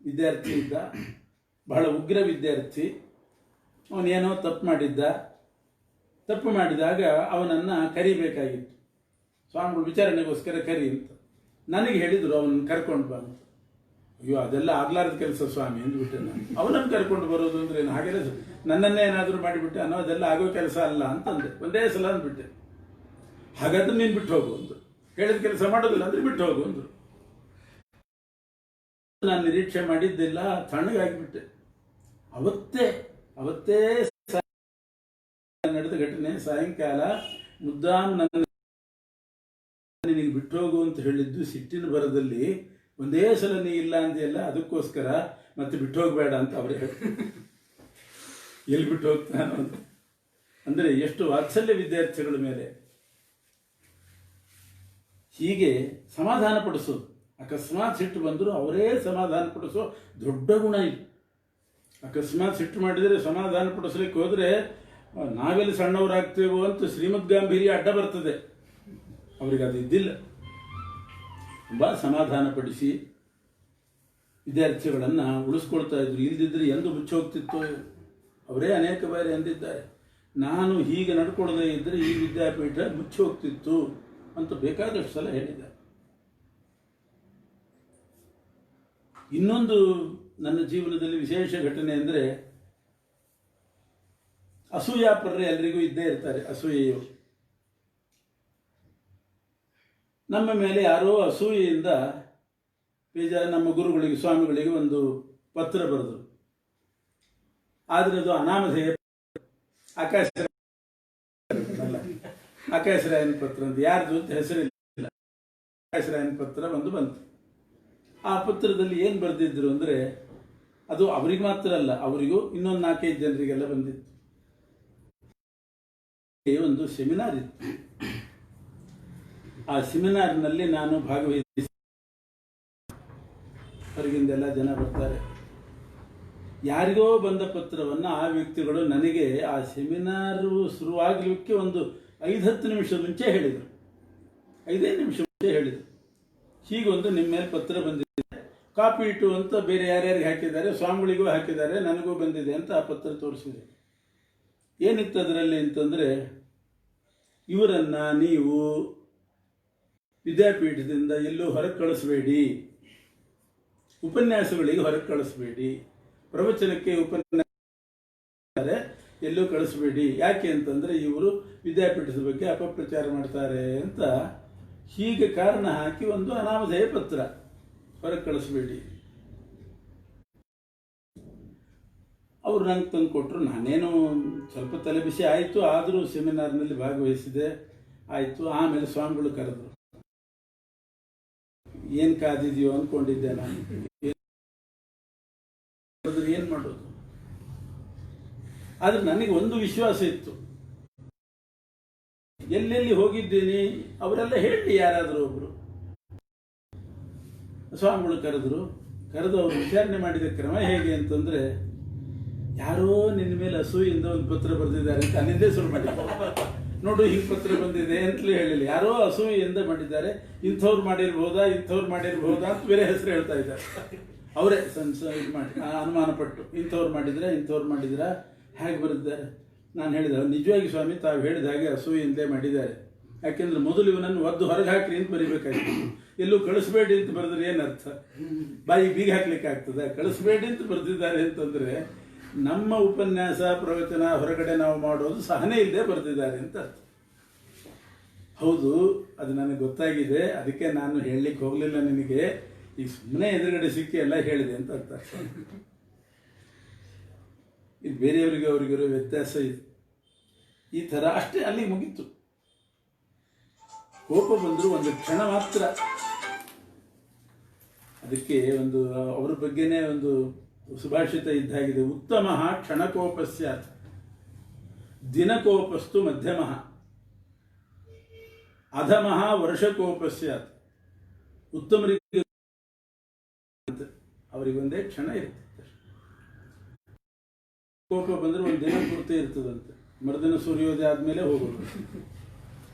ವಿದ್ಯಾರ್ಥಿ ಇದ್ದ, ಬಹಳ ಉಗ್ರ ವಿದ್ಯಾರ್ಥಿ. ಅವನೇನೋ ತಪ್ಪು ಮಾಡಿದಾಗ ಅವನನ್ನು ಕರಿಬೇಕಾಗಿತ್ತು. ಸ್ವಾಮಿಗಳು ವಿಚಾರಣೆಗೋಸ್ಕರ ಕರಿ ಅಂತ ನನಗೆ ಹೇಳಿದರು, ಅವನನ್ನು ಕರ್ಕೊಂಡು ಬಾ ಅಂತ. ಅಯ್ಯೋ, ಅದೆಲ್ಲ ಆಗ್ಲಾರ್ದ ಕೆಲಸ ಸ್ವಾಮಿ ಅಂದ್ಬಿಟ್ಟೆ ನಾನು. ಅವನನ್ನು ಕರ್ಕೊಂಡು ಬರೋದು ಅಂದ್ರೆ ಏನು? ಹಾಗೆಲ್ಲ ನನ್ನನ್ನೇ ಏನಾದರೂ ಮಾಡಿಬಿಟ್ಟೆ ಅನ್ನೋ, ಅದೆಲ್ಲ ಆಗೋ ಕೆಲಸ ಅಲ್ಲ ಅಂತಂದೆ. ಒಂದೇ ಸಲ ಅಂದ್ಬಿಟ್ಟೆ. ಹಾಗಾದ್ರೆ ನೀನು ಬಿಟ್ಟು ಹೋಗು ಅಂದರು. ಹೇಳಿದ ಕೆಲಸ ಮಾಡೋದಿಲ್ಲ ಅಂದ್ರೆ ಬಿಟ್ಟು ಹೋಗು ಅಂದರು. ನಾನು ನಿರೀಕ್ಷೆ ಮಾಡಿದ್ದಿಲ್ಲ, ತಣ್ಣಗಾಗಿಬಿಟ್ಟೆ. ಅವತ್ತೇ ನಡೆದ ಘಟನೆ. ಸಾಯಂಕಾಲ ಮುದ್ದಾಂ ನಿನಗೆ ಬಿಟ್ಟು ಹೋಗು ಅಂತ ಹೇಳಿದ್ದು ಸಿಟ್ಟಿನ ಬರದಲ್ಲಿ ಒಂದೇ ಸಲ ನೀ ಇಲ್ಲ ಅಂದಿಯಲ್ಲ, ಅದಕ್ಕೋಸ್ಕರ ಮತ್ತೆ ಬಿಟ್ಟು ಹೋಗಬೇಡ ಅಂತ ಅವರೇ ಹೇಳ್ತಾರೆ. ಎಲ್ಲಿ ಬಿಟ್ಟು ಹೋಗ್ತಾನೋ ಅಂತ. ಅಂದರೆ ಎಷ್ಟು ವಾತ್ಸಲ್ಯ ವಿದ್ಯಾರ್ಥಿಗಳ ಮೇಲೆ. ಹೀಗೆ ಸಮಾಧಾನ ಪಡಿಸೋದು. ಅಕಸ್ಮಾತ್ ಸಿಟ್ಟು ಬಂದರೂ ಅವರೇ ಸಮಾಧಾನ ಪಡಿಸೋ ದೊಡ್ಡ ಗುಣ ಇಲ್ಲ. ಅಕಸ್ಮಾತ್ ಸಿಟ್ಟು ಮಾಡಿದರೆ ಸಮಾಧಾನ ಪಡಿಸ್ಲಿಕ್ಕೆ ಹೋದರೆ ನಾವೆಲ್ಲಿ ಸಣ್ಣವರಾಗ್ತೇವೋ ಅಂತ ಶ್ರೀಮದ್ ಗಾಂಭೀರ್ಯ ಅಡ್ಡ ಬರ್ತದೆ. ಅವರಿಗೆ ಅದು ಇದ್ದಿಲ್ಲ. ತುಂಬ ಸಮಾಧಾನ ಪಡಿಸಿ ವಿದ್ಯಾರ್ಥಿಗಳನ್ನು ಉಳಿಸ್ಕೊಳ್ತಾ ಇದ್ರು. ಇಲ್ದಿದ್ರೆ ಎಂದು ಮುಚ್ಚೋಗ್ತಿತ್ತು. ಅವರೇ ಅನೇಕ ಬಾರಿ ಅಂದಿದ್ದಾರೆ, ನಾನು ಹೀಗೆ ನಡ್ಕೊಳ್ಳದೇ ಇದ್ದರೆ ಈ ವಿದ್ಯಾಪೀಠ ಮುಚ್ಚೋಗ್ತಿತ್ತು ಅಂತ ಬೇಕಾದಷ್ಟು ಸಲ ಹೇಳಿದ್ದಾರೆ. ಇನ್ನೊಂದು ನನ್ನ ಜೀವನದಲ್ಲಿ ವಿಶೇಷ ಘಟನೆ ಅಂದರೆ, ಅಸೂಯಾಪರ್ರೆ ಎಲ್ರಿಗೂ ಇದ್ದೇ ಇರ್ತಾರೆ. ಅಸೂಯೆಯು ನಮ್ಮ ಮೇಲೆ ಯಾರೋ ಅಸೂಯೆಯಿಂದ ನಮ್ಮ ಗುರುಗಳಿಗೆ, ಸ್ವಾಮಿಗಳಿಗೆ ಒಂದು ಪತ್ರ ಬರೆದರು. ಆದರೆ ಅದು ಅನಾಮಧೇಯ ಆಕಾಶರಾಯನ ಪತ್ರ ಅಂತ, ಯಾರ್ದು ಅಂತ ಹೆಸರಿಲ್ಲ. ಆಕಾಶರಾಯನ ಪತ್ರ ಬಂತು. ಆ ಪತ್ರದಲ್ಲಿ ಏನು ಬರೆದಿದ್ರು ಅಂದರೆ, ಅದು ಅವರಿಗೆ ಮಾತ್ರ ಅಲ್ಲ, ಅವರಿಗೂ ಇನ್ನೊಂದು 4-5 ಜನರಿಗೆಲ್ಲ ಬಂದಿತ್ತು. ಒಂದು ಸೆಮಿನಾರ್ ಇತ್ತು. ಆ ಸೆಮಿನಾರ್ನಲ್ಲಿ ನಾನು ಭಾಗವಹಿಸಿ, ಹೊರಗಿಂದೆಲ್ಲ ಜನ ಬರ್ತಾರೆ. ಯಾರಿಗೋ ಬಂದ ಪತ್ರವನ್ನು ಆ ವ್ಯಕ್ತಿಗಳು ನನಗೆ ಆ ಸೆಮಿನಾರು ಶುರುವಾಗಲಿಕ್ಕೆ ಒಂದು 5-10 ನಿಮಿಷ ಮುಂಚೆ ಹೇಳಿದರು. 5 ನಿಮಿಷ ಮುಂಚೆ ಹೇಳಿದರು, ಹೀಗೊಂದು ನಿಮ್ಮ ಮೇಲೆ ಪತ್ರ ಬಂದಿದೆ, ಕಾಪಿ ಇಟ್ಟು ಅಂತ ಬೇರೆ ಯಾರ್ಯಾರಿಗೆ ಹಾಕಿದ್ದಾರೆ, ಸ್ವಾಮಿಗಳಿಗೂ ಹಾಕಿದ್ದಾರೆ, ನನಗೂ ಬಂದಿದೆ ಅಂತ ಆ ಪತ್ರ ತೋರಿಸಿದೆ. ಏನಿತ್ತು ಅದರಲ್ಲಿ ಅಂತಂದರೆ, ಇವರನ್ನು ನೀವು ವಿದ್ಯಾಪೀಠದಿಂದ ಎಲ್ಲೂ ಹೊರಗೆ ಕಳಿಸಬೇಡಿ, ಉಪನ್ಯಾಸಗಳಿಗೆ ಹೊರಗೆ ಕಳಿಸಬೇಡಿ, ಪ್ರವಚನಕ್ಕೆ ಉಪನ್ಯಾಸ ಎಲ್ಲೂ ಕಳಿಸಬೇಡಿ. ಯಾಕೆ ಅಂತಂದರೆ ಇವರು ವಿದ್ಯಾಪೀಠದ ಬಗ್ಗೆ ಅಪಪ್ರಚಾರ ಮಾಡ್ತಾರೆ ಅಂತ ಹೀಗೆ ಕಾರಣ ಹಾಕಿ ಒಂದು ಅನಾಮಧೇಯ ಪತ್ರ, ಹೊರಗೆ ಕಳಿಸಬೇಡಿ. ಅವರು ನನಗೆ ತಂದು ಕೊಟ್ಟರು. ನಾನೇನು ಸ್ವಲ್ಪ ತಲೆ ಬಿಸಿ ಆಯಿತು, ಆದರೂ ಸೆಮಿನಾರ್ನಲ್ಲಿ ಭಾಗವಹಿಸಿದೆ, ಆಯಿತು. ಆಮೇಲೆ ಸ್ವಾಮಿಗಳು ಕರೆದರು. ಏನು ಕಾದಿದೆಯೋ ಅಂದ್ಕೊಂಡಿದ್ದೆ ನಾನು. ಏನು ಮಾಡೋದು? ಆದರೆ ನನಗೆ ಒಂದು ವಿಶ್ವಾಸ ಇತ್ತು, ಎಲ್ಲೆಲ್ಲಿ ಹೋಗಿದ್ದೀನಿ ಅವರೆಲ್ಲ ಹೇಳಿ ಯಾರಾದರೂ ಒಬ್ಬರು. ಸ್ವಾಮಿಗಳು ಕರೆದು ಅವರು ವಿಚಾರಣೆ ಮಾಡಿದ ಕ್ರಮ ಹೇಗೆ ಅಂತಂದರೆ, ಯಾರೋ ನಿನ್ನ ಮೇಲೆ ಅಸೂಯಿಂದ ಒಂದು ಪತ್ರ ಬರೆದಿದ್ದಾರೆ ಅಂತ ಅಲ್ಲಿಂದೇ ಶುರು ಮಾಡಿದ್ದಾರೆ. ನೋಡು ಹಿಂಗೆ ಪತ್ರ ಬಂದಿದೆ ಅಂತಲೇ ಹೇಳಿಲ್ಲ, ಯಾರೋ ಅಸೂಯೆಯಿಂದ ಮಾಡಿದ್ದಾರೆ, ಇಂಥವ್ರು ಮಾಡಿರ್ಬೋದಾ ಅಂತ ಬೇರೆ ಹೆಸರು ಹೇಳ್ತಾ ಇದ್ದಾರೆ. ಅವರೇ ಇದು ಮಾಡಿ ಅನುಮಾನ ಪಟ್ಟು ಇಂಥವ್ರು ಮಾಡಿದ್ರೆ ಹೇಗೆ ಬರೆದಿದ್ದಾರೆ. ನಾನು ಹೇಳಿದೆ ನಿಜವಾಗಿ ಸ್ವಾಮಿ ತಾವು ಹೇಳಿದ ಹಾಗೆ ಅಸೂಯೆಯಿಂದಲೇ ಮಾಡಿದ್ದಾರೆ. ಯಾಕೆಂದ್ರೆ ಮೊದಲು ಇವನನ್ನು ಒದ್ದು ಹೊರಗೆ ಹಾಕ್ರಿ ಅಂತ ಬರಿಬೇಕಾಗಿತ್ತು. ಎಲ್ಲೂ ಕಳಿಸ್ಬೇಡಿ ಅಂತ ಬರೆದ್ರೆ ಏನರ್ಥ? ಬಾಯಿ ಬೀಗ ಹಾಕ್ಲಿಕ್ಕೆ ಆಗ್ತದೆ? ಕಳಿಸ್ಬೇಡಿ ಅಂತ ಬರೆದಿದ್ದಾರೆ ಅಂತಂದ್ರೆ ನಮ್ಮ ಉಪನ್ಯಾಸ ಪ್ರವಚನ ಹೊರಗಡೆ ನಾವು ಮಾಡೋದು ಸಹನೆ ಇಲ್ಲದೆ ಬರೆದಿದ್ದಾರೆ ಅಂತ ಅರ್ಥ. ಹೌದು, ಅದು ನನಗೆ ಗೊತ್ತಾಗಿದೆ, ಅದಕ್ಕೆ ನಾನು ಹೇಳಲಿಕ್ಕೆ ಹೋಗಲಿಲ್ಲ ನಿನಗೆ. ಈಗ ಸುಮ್ಮನೆ ಎದುರುಗಡೆ ಸಿಕ್ಕಿ ಎಲ್ಲ ಹೇಳಿದೆ ಅಂತ ಅರ್ಥ. ಇದು ಬೇರೆಯವರಿಗೆ ಅವರಿಗಿರೋ ವ್ಯತ್ಯಾಸ ಇದೆ. ಈ ಥರ ಅಷ್ಟೇ, ಅಲ್ಲಿ ಮುಗೀತು. ಕೋಪ ಬಂದರೂ ಒಂದು ಕ್ಷಣ ಮಾತ್ರ. ಅದಕ್ಕೆ ಒಂದು ಅವರ ಬಗ್ಗೆನೇ ಒಂದು ಸುಭಾಷಿತ ಇದ್ದಾಗಿದೆ. ಉತ್ತಮ ಕ್ಷಣಕೋಪಸ್ಯ ದಿನಕೋಪಸ್ತು ಮಧ್ಯಮಃ ಅಧಮಃ ವರ್ಷಕೋಪಸ್ಯ. ಉತ್ತಮರಿಗೆ ಅವರಿಗೊಂದೇ ಕ್ಷಣ ಇರ್ತದೆ. ಕೋಪ ಬಂದ್ರೆ ಒಂದು ದಿನ ಪೂರ್ತಿ ಇರ್ತದಂತೆ, ಮರುದಿನ ಸೂರ್ಯೋದಯ ಆದ್ಮೇಲೆ ಹೋಗೋದು.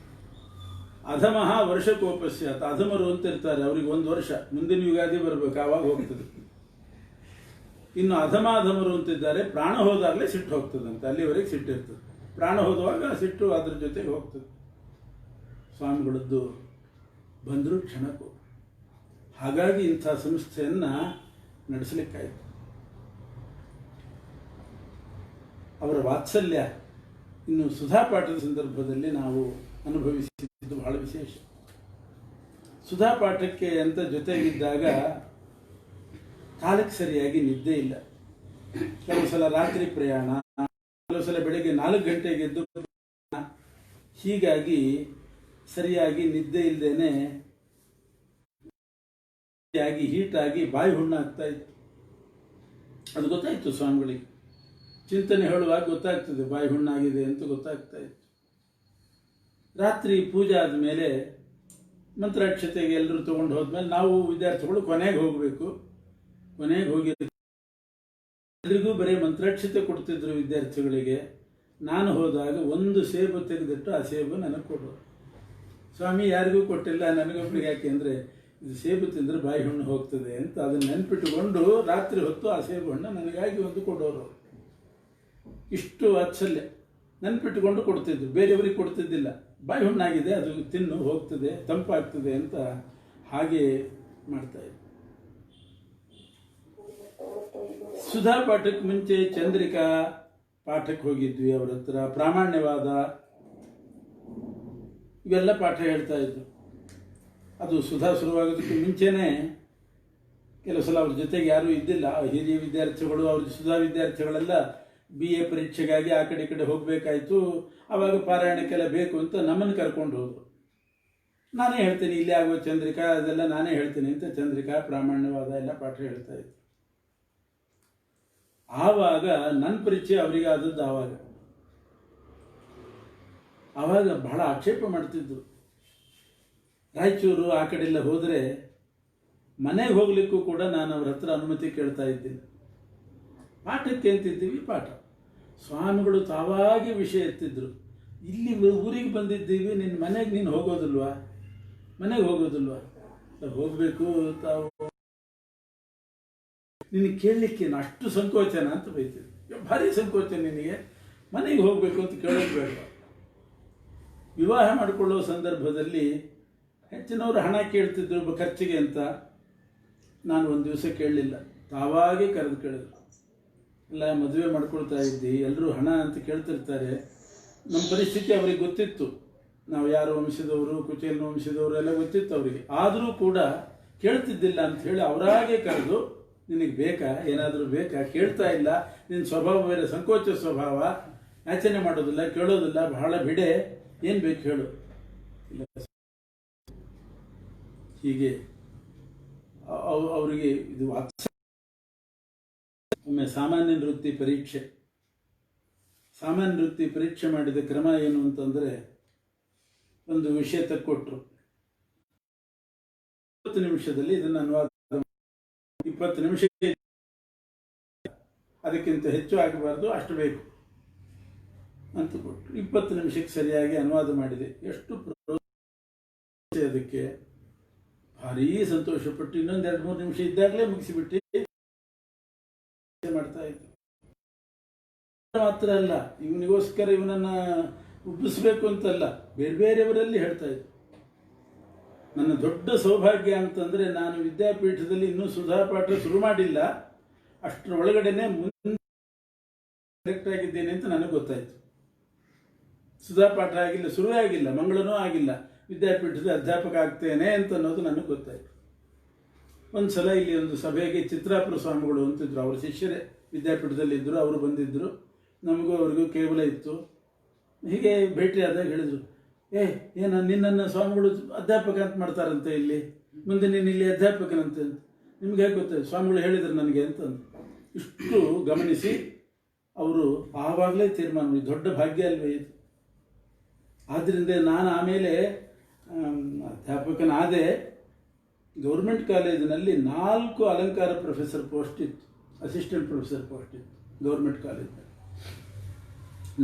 ಅಧಮಃ ವರ್ಷಕೋಪಸ್ಯ, ಅಧಮರು ಅಂತ ಇರ್ತಾರೆ, ಅವ್ರಿಗೆ ಒಂದು ವರ್ಷ, ಮುಂದಿನ ಯುಗಾದಿ ಬರ್ಬೇಕು, ಆವಾಗ ಹೋಗ್ತದೆ. ಇನ್ನು ಅಧಮಾಧಮರು ಅಂತಿದ್ದಾರೆ, ಪ್ರಾಣ ಹೋದಾಗಲೇ ಸಿಟ್ಟು ಹೋಗ್ತದಂತೆ, ಅಲ್ಲಿವರೆಗೆ ಸಿಟ್ಟಿರ್ತದೆ. ಪ್ರಾಣ ಹೋದವಾಗ ಸಿಟ್ಟು ಅದ್ರ ಜೊತೆಗೆ ಹೋಗ್ತದೆ. ಸ್ವಾಮಿಗಳದ್ದು ಬಂದರೂ ಕ್ಷಣಕ್ಕೂ. ಹಾಗಾಗಿ ಇಂಥ ಸಂಸ್ಥೆಯನ್ನ ನಡೆಸಲಿಕ್ಕಾಯಿತು. ಅವರ ವಾತ್ಸಲ್ಯ ಇನ್ನು ಸುಧಾಪಾಠದ ಸಂದರ್ಭದಲ್ಲಿ ನಾವು ಅನುಭವಿಸಿದ್ದು ಬಹಳ ವಿಶೇಷ. ಸುಧಾಪಾಠಕ್ಕೆ ಅಂತ ಜೊತೆಗಿದ್ದಾಗ ಕಾಲಕ್ಕೆ ಸರಿಯಾಗಿ ನಿದ್ದೆ ಇಲ್ಲ. ಕೆಲವು ಸಲ ರಾತ್ರಿ ಪ್ರಯಾಣ, ಕೆಲವು ಸಲ ಬೆಳಗ್ಗೆ 4 ಗಂಟೆಗೆ ಎದ್ದು, ಹೀಗಾಗಿ ಸರಿಯಾಗಿ ನಿದ್ದೆ ಇಲ್ಲದೇನೆ ಹೀಟಾಗಿ ಬಾಯಿ ಹುಣ್ಣಾಗ್ತಾ ಇತ್ತು. ಅದು ಗೊತ್ತಾಯ್ತು ಸ್ವಾಮಿಗಳಿಗೆ. ಚಿಂತನೆ ಹೇಳುವಾಗ ಗೊತ್ತಾಗ್ತದೆ ಬಾಯಿ ಹುಣ್ಣಾಗಿದೆ ಅಂತ ಗೊತ್ತಾಗ್ತಾ ಇತ್ತು. ರಾತ್ರಿ ಪೂಜೆ ಆದಮೇಲೆ ಮಂತ್ರಾಕ್ಷತೆಗೆ ಎಲ್ಲರೂ ತಗೊಂಡು ಹೋದ್ಮೇಲೆ ನಾವು ವಿದ್ಯಾರ್ಥಿಗಳು ಕೊನೆಗೆ ಹೋಗಬೇಕು. ಕೊನೆಗೆ ಹೋಗಿ ಎಲ್ರಿಗೂ ಬರೀ ಮಂತ್ರಾಕ್ಷತೆ ಕೊಡ್ತಿದ್ರು ವಿದ್ಯಾರ್ಥಿಗಳಿಗೆ. ನಾನು ಹೋದಾಗ ಒಂದು ಸೇಬು ತೆಗೆದಿಟ್ಟು ಆ ಸೇಬು ನನಗೆ ಕೊಡೋರು. ಸ್ವಾಮಿ ಯಾರಿಗೂ ಕೊಟ್ಟಿಲ್ಲ, ನನಗೊಬ್ಬರಿಗೆ. ಯಾಕೆ ಅಂದರೆ ಇದು ಸೇಬು ತಿಂದರೆ ಬಾಯಿ ಹುಣ್ಣು ಹೋಗ್ತದೆ ಅಂತ ಅದನ್ನು ನೆನ್ಪಿಟ್ಟುಕೊಂಡು ರಾತ್ರಿ ಹೊತ್ತು ಆ ಸೇಬು ಹಣ್ಣು ನನಗಾಗಿ ಒಂದು ಕೊಡೋರು. ಇಷ್ಟು ವಾತ್ಸಲ್ಯ ನೆನ್ಪಿಟ್ಟುಕೊಂಡು ಕೊಡ್ತಿದ್ರು, ಬೇರೆಯವರಿಗೆ ಕೊಡ್ತಿದ್ದಿಲ್ಲ. ಬಾಯಿ ಹುಣ್ಣಾಗಿದೆ, ಅದು ತಿನ್ನು ಹೋಗ್ತದೆ, ತಂಪಾಗ್ತದೆ ಅಂತ ಹಾಗೆ ಮಾಡ್ತಾಯಿದ್ರು. ಸುಧಾ ಪಾಠಕ್ಕೆ ಮುಂಚೆ ಚಂದ್ರಿಕಾ ಪಾಠಕ್ಕೆ ಹೋಗಿದ್ವಿ. ಅವ್ರ ಹತ್ರ ಪ್ರಾಮಾಣ್ಯವಾದ ಇವೆಲ್ಲ ಪಾಠ ಹೇಳ್ತಾ ಇದ್ರು. ಅದು ಸುಧಾ ಶುರುವಾಗೋದಕ್ಕೆ ಮುಂಚೆನೇ ಕೆಲವು ಸಲ ಅವ್ರ ಜೊತೆಗೆ ಯಾರೂ ಇದ್ದಿಲ್ಲ. ಹಿರಿಯ ವಿದ್ಯಾರ್ಥಿಗಳು, ಅವ್ರ ಸುಧಾ ವಿದ್ಯಾರ್ಥಿಗಳೆಲ್ಲ BA ಪರೀಕ್ಷೆಗಾಗಿ ಆ ಕಡೆ ಈ ಕಡೆ ಹೋಗಬೇಕಾಯ್ತು. ಆವಾಗ ಪಾರಾಯಣಕ್ಕೆಲ್ಲ ಬೇಕು ಅಂತ ನಮ್ಮನ್ನು ಕರ್ಕೊಂಡು ಹೋದರು. ನಾನೇ ಹೇಳ್ತೀನಿ ಇಲ್ಲಿ ಆಗುವ ಚಂದ್ರಿಕಾ ಅದೆಲ್ಲ ನಾನೇ ಹೇಳ್ತೀನಿ ಅಂತ ಚಂದ್ರಿಕಾ ಪ್ರಾಮಾಣ್ಯವಾದ ಎಲ್ಲ ಪಾಠ ಹೇಳ್ತಾ ಇತ್ತು. ಆವಾಗ ನನ್ನ ಪರಿಚಯ ಅವರಿಗೆ ಆದದ್ದು. ಆವಾಗ ಬಹಳ ಆಕ್ಷೇಪ ಮಾಡ್ತಿದ್ರು. ರಾಯಚೂರು ಆ ಕಡೆ ಎಲ್ಲ ಹೋದರೆ ಮನೆಗೆ ಹೋಗ್ಲಿಕ್ಕೂ ಕೂಡ ನಾನು ಅವ್ರ ಹತ್ರ ಅನುಮತಿ ಕೇಳ್ತಾ ಇದ್ದಿಲ್ಲ. ಪಾಠಕ್ಕೆ ಅಂತಿದ್ದೀವಿ, ಪಾಠ ಸ್ವಾಮಿಗಳು ತಾವಾಗಿ ವಿಷಯ ಎತ್ತಿದ್ರು. ಇಲ್ಲಿ ಊರಿಗೆ ಬಂದಿದ್ದೀವಿ, ನಿನ್ನ ಮನೆಗೆ ನೀನು ಹೋಗೋದಿಲ್ವಾ? ಮನೆಗೆ ಹೋಗೋದಿಲ್ವಾ? ಹೋಗಬೇಕು ತಾವು, ನಿನಗೆ ಕೇಳಲಿಕ್ಕೆ ಅಷ್ಟು ಸಂಕೋಚನ ಅಂತ ಬೈತಿದ್ದೆ. ಭಾರಿ ಸಂಕೋಚನ ನಿನಗೆ, ಮನೆಗೆ ಹೋಗಬೇಕು ಅಂತ ಕೇಳೋದು ಬೇಡ. ವಿವಾಹ ಮಾಡಿಕೊಳ್ಳೋ ಸಂದರ್ಭದಲ್ಲಿ ಹೆಚ್ಚಿನವರು ಹಣ ಕೇಳ್ತಿದ್ರು ಖರ್ಚಿಗೆ ಅಂತ. ನಾನು ಒಂದು ದಿವಸ ಕೇಳಲಿಲ್ಲ, ತಾವಾಗೇ ಕರೆದು ಕೇಳಿದ್ರು. ಎಲ್ಲ ಮದುವೆ ಮಾಡ್ಕೊಳ್ತಾ ಇದ್ದಿ, ಎಲ್ಲರೂ ಹಣ ಅಂತ ಕೇಳ್ತಿರ್ತಾರೆ. ನಮ್ಮ ಪರಿಸ್ಥಿತಿ ಅವ್ರಿಗೆ ಗೊತ್ತಿತ್ತು, ನಾವು ಯಾರ ವಂಶದವರು, ಕುಚೇಲನ ವಂಶದವರು ಎಲ್ಲ ಗೊತ್ತಿತ್ತು ಅವರಿಗೆ. ಆದರೂ ಕೂಡ ಕೇಳ್ತಿದ್ದಿಲ್ಲ ಅಂತ ಹೇಳಿ ಅವರಾಗೆ ಕರೆದು, ನಿನಗೆ ಬೇಕಾ, ಏನಾದರೂ ಬೇಕಾ, ಕೇಳ್ತಾ ಇಲ್ಲ, ನಿನ್ನ ಸ್ವಭಾವ ಬೇರೆ, ಸಂಕೋಚ ಸ್ವಭಾವ, ಯಾಚನೆ ಮಾಡೋದಿಲ್ಲ, ಕೇಳೋದಿಲ್ಲ, ಬಹಳ ಬಿಡೆ, ಏನು ಬೇಕು ಹೇಳು. ಇಲ್ಲ ಹೀಗೆ ಅವರಿಗೆ ಇದು ಒಮ್ಮೆ ಸಾಮಾನ್ಯ ವೃತ್ತಿ ಪರೀಕ್ಷೆ ಮಾಡಿದ ಕ್ರಮ ಏನು ಅಂತಂದರೆ, ಒಂದು ವಿಷಯ ತಕ್ಕೊಟ್ರು. 20 ನಿಮಿಷದಲ್ಲಿ ಇದನ್ನು ಅನುವಾದ, 20 ನಿಮಿಷಕ್ಕೆ ಅದಕ್ಕಿಂತ ಹೆಚ್ಚು ಆಗಬಾರ್ದು, ಅಷ್ಟು ಬೇಕು ಅಂತ ಕೊಟ್ಟರು. 20 ನಿಮಿಷಕ್ಕೆ ಸರಿಯಾಗಿ ಅನುವಾದ ಮಾಡಿದೆ. ಎಷ್ಟು ಅದಕ್ಕೆ ಭಾರೀ ಸಂತೋಷಪಟ್ಟು ಇನ್ನೊಂದು 2-3 ನಿಮಿಷ ಇದ್ದಾಗಲೇ ಮುಗಿಸಿಬಿಟ್ಟು ಮಾತ್ರ ಅಲ್ಲ, ಇವನಿಗೋಸ್ಕರ ಇವನನ್ನು ಉಬ್ಬಿಸ್ಬೇಕು ಅಂತಲ್ಲ, ಬೇರೆ ಬೇರೆಯವರಲ್ಲಿ ಹೇಳ್ತಾ ಇದ್ದೆ. ನನ್ನ ದೊಡ್ಡ ಸೌಭಾಗ್ಯ ಅಂತಂದರೆ ನಾನು ವಿದ್ಯಾಪೀಠದಲ್ಲಿ ಇನ್ನೂ ಸುಧಾಪಾಠ ಶುರು ಮಾಡಿಲ್ಲ, ಅಷ್ಟರ ಒಳಗಡೆನೆ ಮುಂದೆ ಸೆಲೆಕ್ಟ್ ಆಗಿದ್ದೇನೆ ಅಂತ ನನಗೆ ಗೊತ್ತಾಯಿತು. ಸುಧಾಪಾಠ ಆಗಿಲ್ಲ, ಶುರುವೇ ಆಗಿಲ್ಲ, ಮಂಗಳನೂ ಆಗಿಲ್ಲ, ವಿದ್ಯಾಪೀಠದ ಅಧ್ಯಾಪಕ ಆಗ್ತೇನೆ ಅಂತ ಅನ್ನೋದು ನನಗೆ ಗೊತ್ತಾಯಿತು. ಒಂದು ಸಲ ಇಲ್ಲಿ ಒಂದು ಸಭೆಗೆ ಚಿತ್ರಾಪುರ ಸ್ವಾಮಿಗಳು ಅಂತಿದ್ರು, ಅವ್ರ ಶಿಷ್ಯರೇ ವಿದ್ಯಾಪೀಠದಲ್ಲಿದ್ದರು, ಅವರು ಬಂದಿದ್ದರು, ನಮಗೂ ಅವ್ರಿಗೂ ಕೇವಲ ಇತ್ತು. ಹೀಗೆ ಭೇಟಿಯಾದಾಗ ಹೇಳಿದರು, ಏನು ನಿನ್ನನ್ನು ಸ್ವಾಮಿಗಳು ಅಧ್ಯಾಪಕ ಅಂತ ಮಾಡ್ತಾರಂತೆ, ಇಲ್ಲಿ ಮುಂದೆ ನೀನು ಇಲ್ಲಿ ಅಧ್ಯಾಪಕನಂತೆ ಅಂತ. ನಿಮ್ಗೆ ಹೇಗೆ ಗೊತ್ತಾಯ್ತು? ಸ್ವಾಮಿಗಳು ಹೇಳಿದರು ನನಗೆ ಅಂತ. ಇಷ್ಟು ಗಮನಿಸಿ ಅವರು ಆವಾಗಲೇ ತೀರ್ಮಾನ ಮಾಡಿ, ದೊಡ್ಡ ಭಾಗ್ಯ ಅಲ್ವೇ ಇದು. ಆದ್ದರಿಂದ ನಾನು ಆಮೇಲೆ ಅಧ್ಯಾಪಕನಾದೆ. ಗೌರ್ಮೆಂಟ್ ಕಾಲೇಜಿನಲ್ಲಿ 4 ಅಲಂಕಾರ ಪ್ರೊಫೆಸರ್ ಪೋಸ್ಟ್ ಇತ್ತು, ಅಸಿಸ್ಟೆಂಟ್ ಪ್ರೊಫೆಸರ್ ಪೋಸ್ಟ್ ಇತ್ತು ಗೌರ್ಮೆಂಟ್ ಕಾಲೇಜಿನಲ್ಲಿ.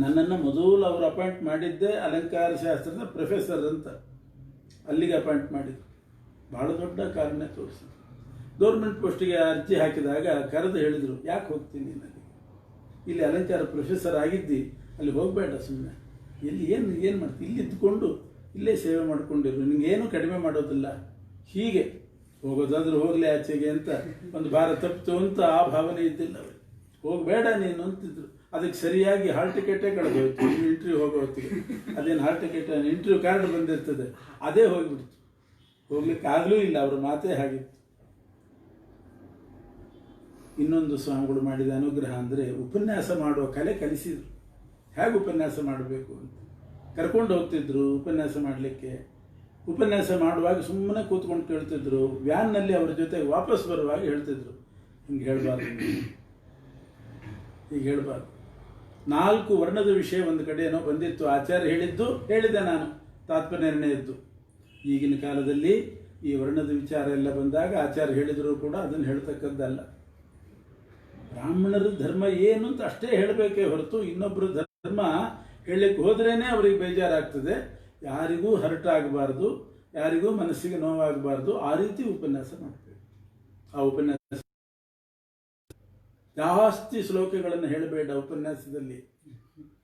ನನ್ನನ್ನು ಮೊದಲು ಅವರು ಅಪಾಯಿಂಟ್ ಮಾಡಿದ್ದೆ ಅಲಂಕಾರ ಶಾಸ್ತ್ರದ ಪ್ರೊಫೆಸರ್ ಅಂತ, ಅಲ್ಲಿಗೆ ಅಪಾಯಿಂಟ್ ಮಾಡಿದ್ರು. ಭಾಳ ದೊಡ್ಡ ಕಾರಣ ತೋರಿಸಿದ್ರು. ಗೌರ್ಮೆಂಟ್ ಪೋಸ್ಟಿಗೆ ಅರ್ಜಿ ಹಾಕಿದಾಗ ಕರೆದು ಹೇಳಿದರು, ಯಾಕೆ ಹೋಗ್ತೀನಿ ನನಗೆ, ಇಲ್ಲಿ ಅಲಂಕಾರ ಪ್ರೊಫೆಸರ್ ಆಗಿದ್ದಿ, ಅಲ್ಲಿ ಹೋಗಬೇಡ, ಸುಮ್ಮನೆ ಇಲ್ಲಿ ಏನು ಮಾಡ್ತೀನಿ, ಇಲ್ಲಿ ಇದ್ದುಕೊಂಡು ಇಲ್ಲೇ ಸೇವೆ ಮಾಡಿಕೊಂಡಿರು, ನಿನಗೇನು ಕಡಿಮೆ ಮಾಡೋದಿಲ್ಲ, ಹೀಗೆ ಹೋಗೋದಾದ್ರೆ ಹೋಗಲಿ ಆಚೆಗೆ ಅಂತ, ಒಂದು ಭಾರ ತಪ್ಪಿತು ಅಂತ ಆ ಭಾವನೆ ಇದ್ದಿಲ್ಲ ಅವರು. ಹೋಗಬೇಡ ನೀನು ಅಂತಿದ್ರು. ಅದಕ್ಕೆ ಸರಿಯಾಗಿ ಹಾಲ್ ಟಿಕೆಟೇ ಕಳೆದೋಯ್ತು. ಇಂಟರ್ವ್ಯೂ ಹೋಗೋ ಹೊತ್ತಿಗೆ ಅದೇನು ಹಾಲ್ ಟಿಕೆಟ್, ಇಂಟರ್ವ್ಯೂ ಕಾರ್ಡ್ ಬಂದಿರ್ತದೆ, ಅದೇ ಹೋಗಿಬಿಡ್ತು. ಹೋಗ್ಲಿಕ್ಕೆ ಆಗಲೂ ಇಲ್ಲ, ಅವ್ರ ಮಾತೇ ಹಾಗಿತ್ತು. ಇನ್ನೊಂದು ಸ್ವಾಮಿಗಳು ಮಾಡಿದ ಅನುಗ್ರಹ ಅಂದರೆ ಉಪನ್ಯಾಸ ಮಾಡುವ ಕಲೆ ಕಲಿಸಿದ್ರು. ಹೇಗೆ ಉಪನ್ಯಾಸ ಮಾಡಬೇಕು ಅಂತ ಕರ್ಕೊಂಡು ಹೋಗ್ತಿದ್ರು ಉಪನ್ಯಾಸ ಮಾಡಲಿಕ್ಕೆ. ಉಪನ್ಯಾಸ ಮಾಡುವಾಗ ಸುಮ್ಮನೆ ಕೂತ್ಕೊಂಡು ಕೇಳ್ತಿದ್ರು. ವ್ಯಾನ್ನಲ್ಲಿ ಅವ್ರ ಜೊತೆಗೆ ವಾಪಸ್ ಬರುವಾಗ ಹೇಳ್ತಿದ್ರು, ಹಿಂಗೆ ಹೇಳಬಾರ್ದು, ಹೀಗೆ ಹೇಳಬಾರ್ದು. 4 ವರ್ಣದ ವಿಷಯ ಒಂದು ಕಡೆ ಏನೋ ಬಂದಿತ್ತು, ಆಚಾರ್ಯ ಹೇಳಿದೆ ನಾನು, ತಾತ್ಪರ್ಯ ನಿರ್ಣಯದ್ದು. ಈಗಿನ ಕಾಲದಲ್ಲಿ ಈ ವರ್ಣದ ವಿಚಾರ ಎಲ್ಲ ಬಂದಾಗ ಆಚಾರ್ಯ ಹೇಳಿದರೂ ಕೂಡ ಅದನ್ನು ಹೇಳ್ತಕ್ಕದ್ದಲ್ಲ. ಬ್ರಾಹ್ಮಣರ ಧರ್ಮ ಏನು ಅಂತ ಅಷ್ಟೇ ಹೇಳಬೇಕೇ ಹೊರತು ಇನ್ನೊಬ್ಬರ ಧರ್ಮ ಹೇಳಲಿಕ್ಕೆ ಹೋದ್ರೇನೆ ಅವರಿಗೆ ಬೇಜಾರಾಗ್ತದೆ. ಯಾರಿಗೂ ಹರ್ಟ್ ಆಗಬಾರ್ದು, ಯಾರಿಗೂ ಮನಸ್ಸಿಗೆ ನೋವಾಗಬಾರ್ದು, ಆ ರೀತಿ ಉಪನ್ಯಾಸ ಮಾಡಬೇಕು. ಆ ಉಪನ್ಯಾಸ ಜಾಸ್ತಿ ಶ್ಲೋಕಗಳನ್ನು ಹೇಳಬೇಡ ಉಪನ್ಯಾಸದಲ್ಲಿ.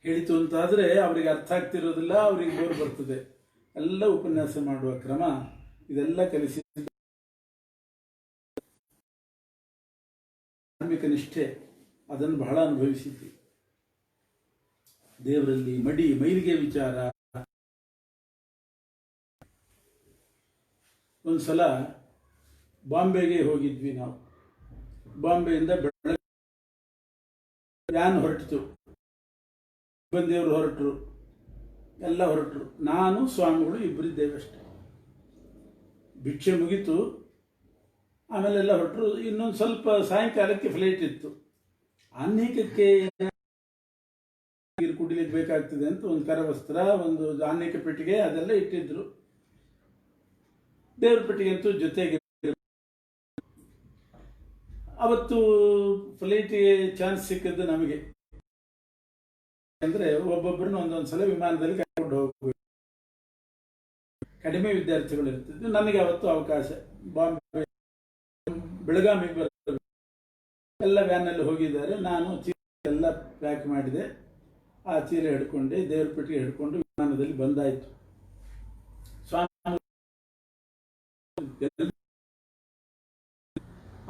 ಹೇಳಿತು ಅಂತಾದರೆ ಅವರಿಗೆ ಅರ್ಥ ಆಗ್ತಿರೋದಿಲ್ಲ, ಅವರಿಗೆ ಬೋರ್ ಬರ್ತದೆ. ಎಲ್ಲ ಉಪನ್ಯಾಸ ಮಾಡುವ ಕ್ರಮ ಇದೆಲ್ಲ ಕಲಿಸಿ ಧಾರ್ಮಿಕ ನಿಷ್ಠೆ ಅದನ್ನು ಬಹಳ ಅನುಭವಿಸಿದ್ವಿ. ದೇವರಲ್ಲಿ ಮೈಲಿಗೆ ವಿಚಾರ. ಒಂದು ಸಲ ಬಾಂಬೆಗೆ ಹೋಗಿದ್ವಿ ನಾವು. ಬಾಂಬೆಯಿಂದ ಬೆಳಗ್ಗೆ ವ್ಯಾನ್ ಹೊರಟಿತು, ಬಂದೇವರು ಹೊರಟರು, ಎಲ್ಲ ಹೊರಟರು. ನಾನು ಸ್ವಾಮಿಗಳು ಇಬ್ಬರಿದ್ದೇವೆ ಅಷ್ಟೆ. ಭಿಕ್ಷೆ ಮುಗೀತು, ಆಮೇಲೆಲ್ಲ ಹೊರಟರು. ಇನ್ನೊಂದು ಸ್ವಲ್ಪ ಸಾಯಂಕಾಲಕ್ಕೆ ಫ್ಲೈಟ್ ಇತ್ತು. ಅನೇಕಕ್ಕೆ ನೀರು ಕುಡಿಲಿಕ್ಕೆ ಬೇಕಾಗ್ತದೆ ಅಂತ ಒಂದು ಕರವಸ್ತ್ರ, ಒಂದು ಅನೇಕ ಪೆಟ್ಟಿಗೆ ಅದೆಲ್ಲ ಇಟ್ಟಿದ್ರು. ದೇವ್ರ ಪೆಟ್ಟಿಗೆ ಅಂತೂ ಜೊತೆಗೆ. ಅವತ್ತು ಫ್ಲೈಟಿಗೆ ಚಾನ್ಸ್ ಸಿಕ್ಕದ್ದು ನಮಗೆ. ಅಂದರೆ ಒಬ್ಬೊಬ್ಬರನ್ನ ಒಂದೊಂದು ಸಲ ವಿಮಾನದಲ್ಲಿ ಕರ್ಕೊಂಡು ಹೋಗ್ಬೇಕು. ಕಡಿಮೆ ವಿದ್ಯಾರ್ಥಿಗಳು ಇರ್ತಿದ್ರು. ನನಗೆ ಅವತ್ತು ಅವಕಾಶ. ಬಾಂಬೆ ಬೆಳಗಾವಿಗೆ ಬರ್ತದೆ, ಎಲ್ಲ ವ್ಯಾನಲ್ಲಿ ಹೋಗಿದ್ದಾರೆ. ನಾನು ಚೀಲ ಎಲ್ಲ ಪ್ಯಾಕ್ ಮಾಡಿದೆ. ಆ ಚೀಲ ಹಿಡ್ಕೊಂಡೆ, ದೇವ್ರ ಪೆಟ್ಟಿಗೆ ಹಿಡ್ಕೊಂಡು ವಿಮಾನದಲ್ಲಿ ಬಂದಾಯಿತು. ಸ್ವಾಮಿ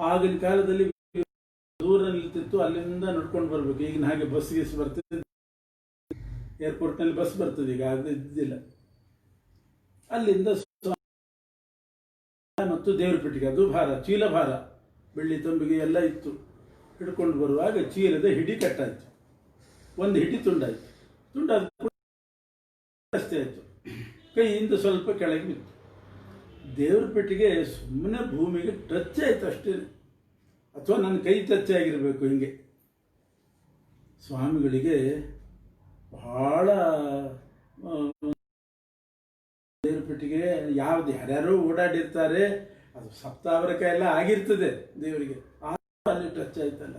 ಆಗಿನ ಕಾಲದಲ್ಲಿ ದೂರ ನಿಲ್ತಿತ್ತು, ಅಲ್ಲಿಂದ ನಡ್ಕೊಂಡು ಬರ್ಬೇಕು. ಈಗಿನ ಹಾಗೆ ಬಸ್ ಗೀಸ್ ಬರ್ತದೆ, ಏರ್ಪೋರ್ಟ್ನಲ್ಲಿ ಬಸ್ ಬರ್ತದೆ, ಈಗ ಅದು ಇದ್ದಿಲ್ಲ. ಅಲ್ಲಿಂದ ಮತ್ತು ದೇವ್ರ ಪೆಟ್ಟಿಗೆ, ಅದು ಭಾರ, ಚೀಲ ಭಾರ, ಬೆಳ್ಳಿ ತಂಬಿಗೆ ಎಲ್ಲ ಇತ್ತು. ಹಿಡ್ಕೊಂಡು ಬರುವಾಗ ಚೀಲದ ಹಿಡಿ ಕಟ್ಟಾಯಿತು. ಒಂದು ಹಿಡಿ ತುಂಡಾಯಿತು. ತುಂಡಾದ ಅಷ್ಟೇ ಆಯಿತು, ಕೈಯಿಂದ ಸ್ವಲ್ಪ ಕೆಳಗೆ ಬಿತ್ತು. ದೇವ್ರ ಪೆಟ್ಟಿಗೆ ಸುಮ್ಮನೆ ಭೂಮಿಗೆ ಟಚ್ ಆಯಿತು ಅಷ್ಟೇ, ಅಥವಾ ನನ್ನ ಕೈ ಟಚ್ ಆಗಿರಬೇಕು. ಹಿಂಗೆ ಸ್ವಾಮಿಗಳಿಗೆ ಬಹಳ ದೇವ್ರ ಪೆಟ್ಟಿಗೆ ಯಾರ್ಯಾರೋ ಓಡಾಡಿರ್ತಾರೆ, ಅದು ಸಪ್ತಾವರಕ ಎಲ್ಲ ಆಗಿರ್ತದೆ ದೇವರಿಗೆ. ಅಲ್ಲಿ ಟಚ್ ಆಯ್ತಲ್ಲ,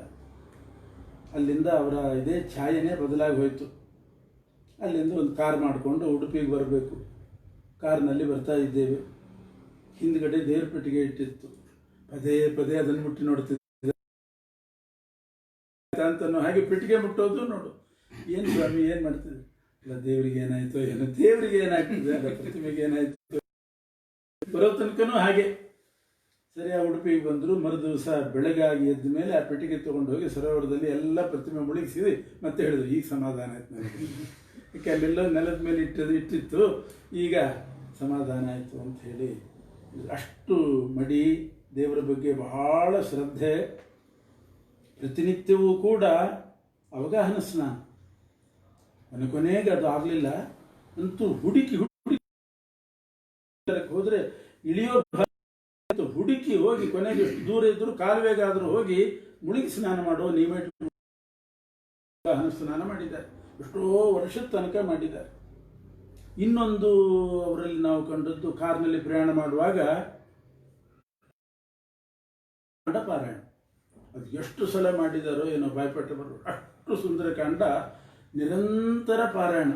ಅಲ್ಲಿಂದ ಅವರ ಇದೇ ಛಾಯೆನೇ ಬದಲಾಗಿ ಹೋಯಿತು. ಅಲ್ಲಿಂದ ಒಂದು ಕಾರ್ ಮಾಡಿಕೊಂಡು ಉಡುಪಿಗೆ ಬರಬೇಕು. ಕಾರ್ನಲ್ಲಿ ಬರ್ತಾ ಇದ್ದೇವೆ. ಹಿಂದ್ಗಡೆ ದೇವ್ರ ಪೆಟ್ಟಿಗೆ ಇಟ್ಟಿತ್ತು. ಪದೇ ಪದೇ ಅದನ್ನು ಮುಟ್ಟಿ ನೋಡ್ತಿದ್ದೆ ಅಂತನೋ ಹಾಗೆ ಪೆಟ್ಟಿಗೆ ಮುಟ್ಟೋದು ನೋಡು. ಏನು ಸ್ವಾಮಿ ಏನು ಮಾಡ್ತಿದ್ದೆ? ಅಲ್ಲ ದೇವರಿಗೆ ಏನಾಯ್ತು ಏನೋ, ದೇವರಿಗೆ ಏನಾಗ್ತದೆ ಅಲ್ಲ ಪ್ರತಿಮೆಗೆ ಏನಾಯ್ತು ಬರೋ ತನಕನೂ ಹಾಗೆ. ಸರಿ ಆ ಉಡುಪಿಗೆ ಬಂದರು. ಮರು ದಿವಸ ಬೆಳಗಾಗಿ ಎದ್ದ ಮೇಲೆ ಆ ಪೆಟ್ಟಿಗೆ ತೊಗೊಂಡು ಹೋಗಿ ಸರೋವರದಲ್ಲಿ ಎಲ್ಲ ಪ್ರತಿಮೆ ಮುಳುಗಿಸಿದ್ವಿ. ಮತ್ತೆ ಹೇಳಿದ್ರು ಈಗ ಸಮಾಧಾನ ಆಯ್ತು ನನಗೆ, ಯಾಕೆ ಅಲ್ಲೆಲ್ಲ ನೆಲದ ಮೇಲೆ ಇಟ್ಟಿತ್ತು, ಈಗ ಸಮಾಧಾನ ಆಯಿತು ಅಂತ ಹೇಳಿ. ಅಷ್ಟು ಮಡಿ, ದೇವರ ಬಗ್ಗೆ ಬಹಳ ಶ್ರದ್ಧೆ, ಪ್ರತಿನಿತ್ಯವೂ ಕೂಡ ಅವಗಾಹನ ಸ್ನಾನ. ಕೊನೆಗೆ ಅದು ಆಗಲಿಲ್ಲ ಅಂತೂ ಹುಡುಕಿ ಹೋದರೆ ಇಳಿಯೋ ಹುಡುಕಿ ಹೋಗಿ ಕೊನೆಗೆ ಎಷ್ಟು ದೂರ ಇದ್ದರೂ ಕಾಲುವೆಗಾದರೂ ಹೋಗಿ ಮುಳುಗಿ ಸ್ನಾನ ಮಾಡೋ ನಿಯಮ ಸ್ನಾನ ಮಾಡಿದ್ದಾರೆ. ಎಷ್ಟೋ ವರ್ಷದ ತನಕ ಮಾಡಿದ್ದಾರೆ. ಇನ್ನೊಂದು ಅವರಲ್ಲಿ ನಾವು ಕಂಡದ್ದು, ಕಾರ್ನಲ್ಲಿ ಪ್ರಯಾಣ ಮಾಡುವಾಗ ಪಾರಾಯಣ, ಅದು ಎಷ್ಟು ಸಲ ಮಾಡಿದಾರೋ ಏನೋ ಬಾಯ್ಪಟ್ಟ ಬರೋ ಅಷ್ಟು ಸುಂದರಕಾಂಡ ನಿರಂತರ ಪಾರಾಯಣ.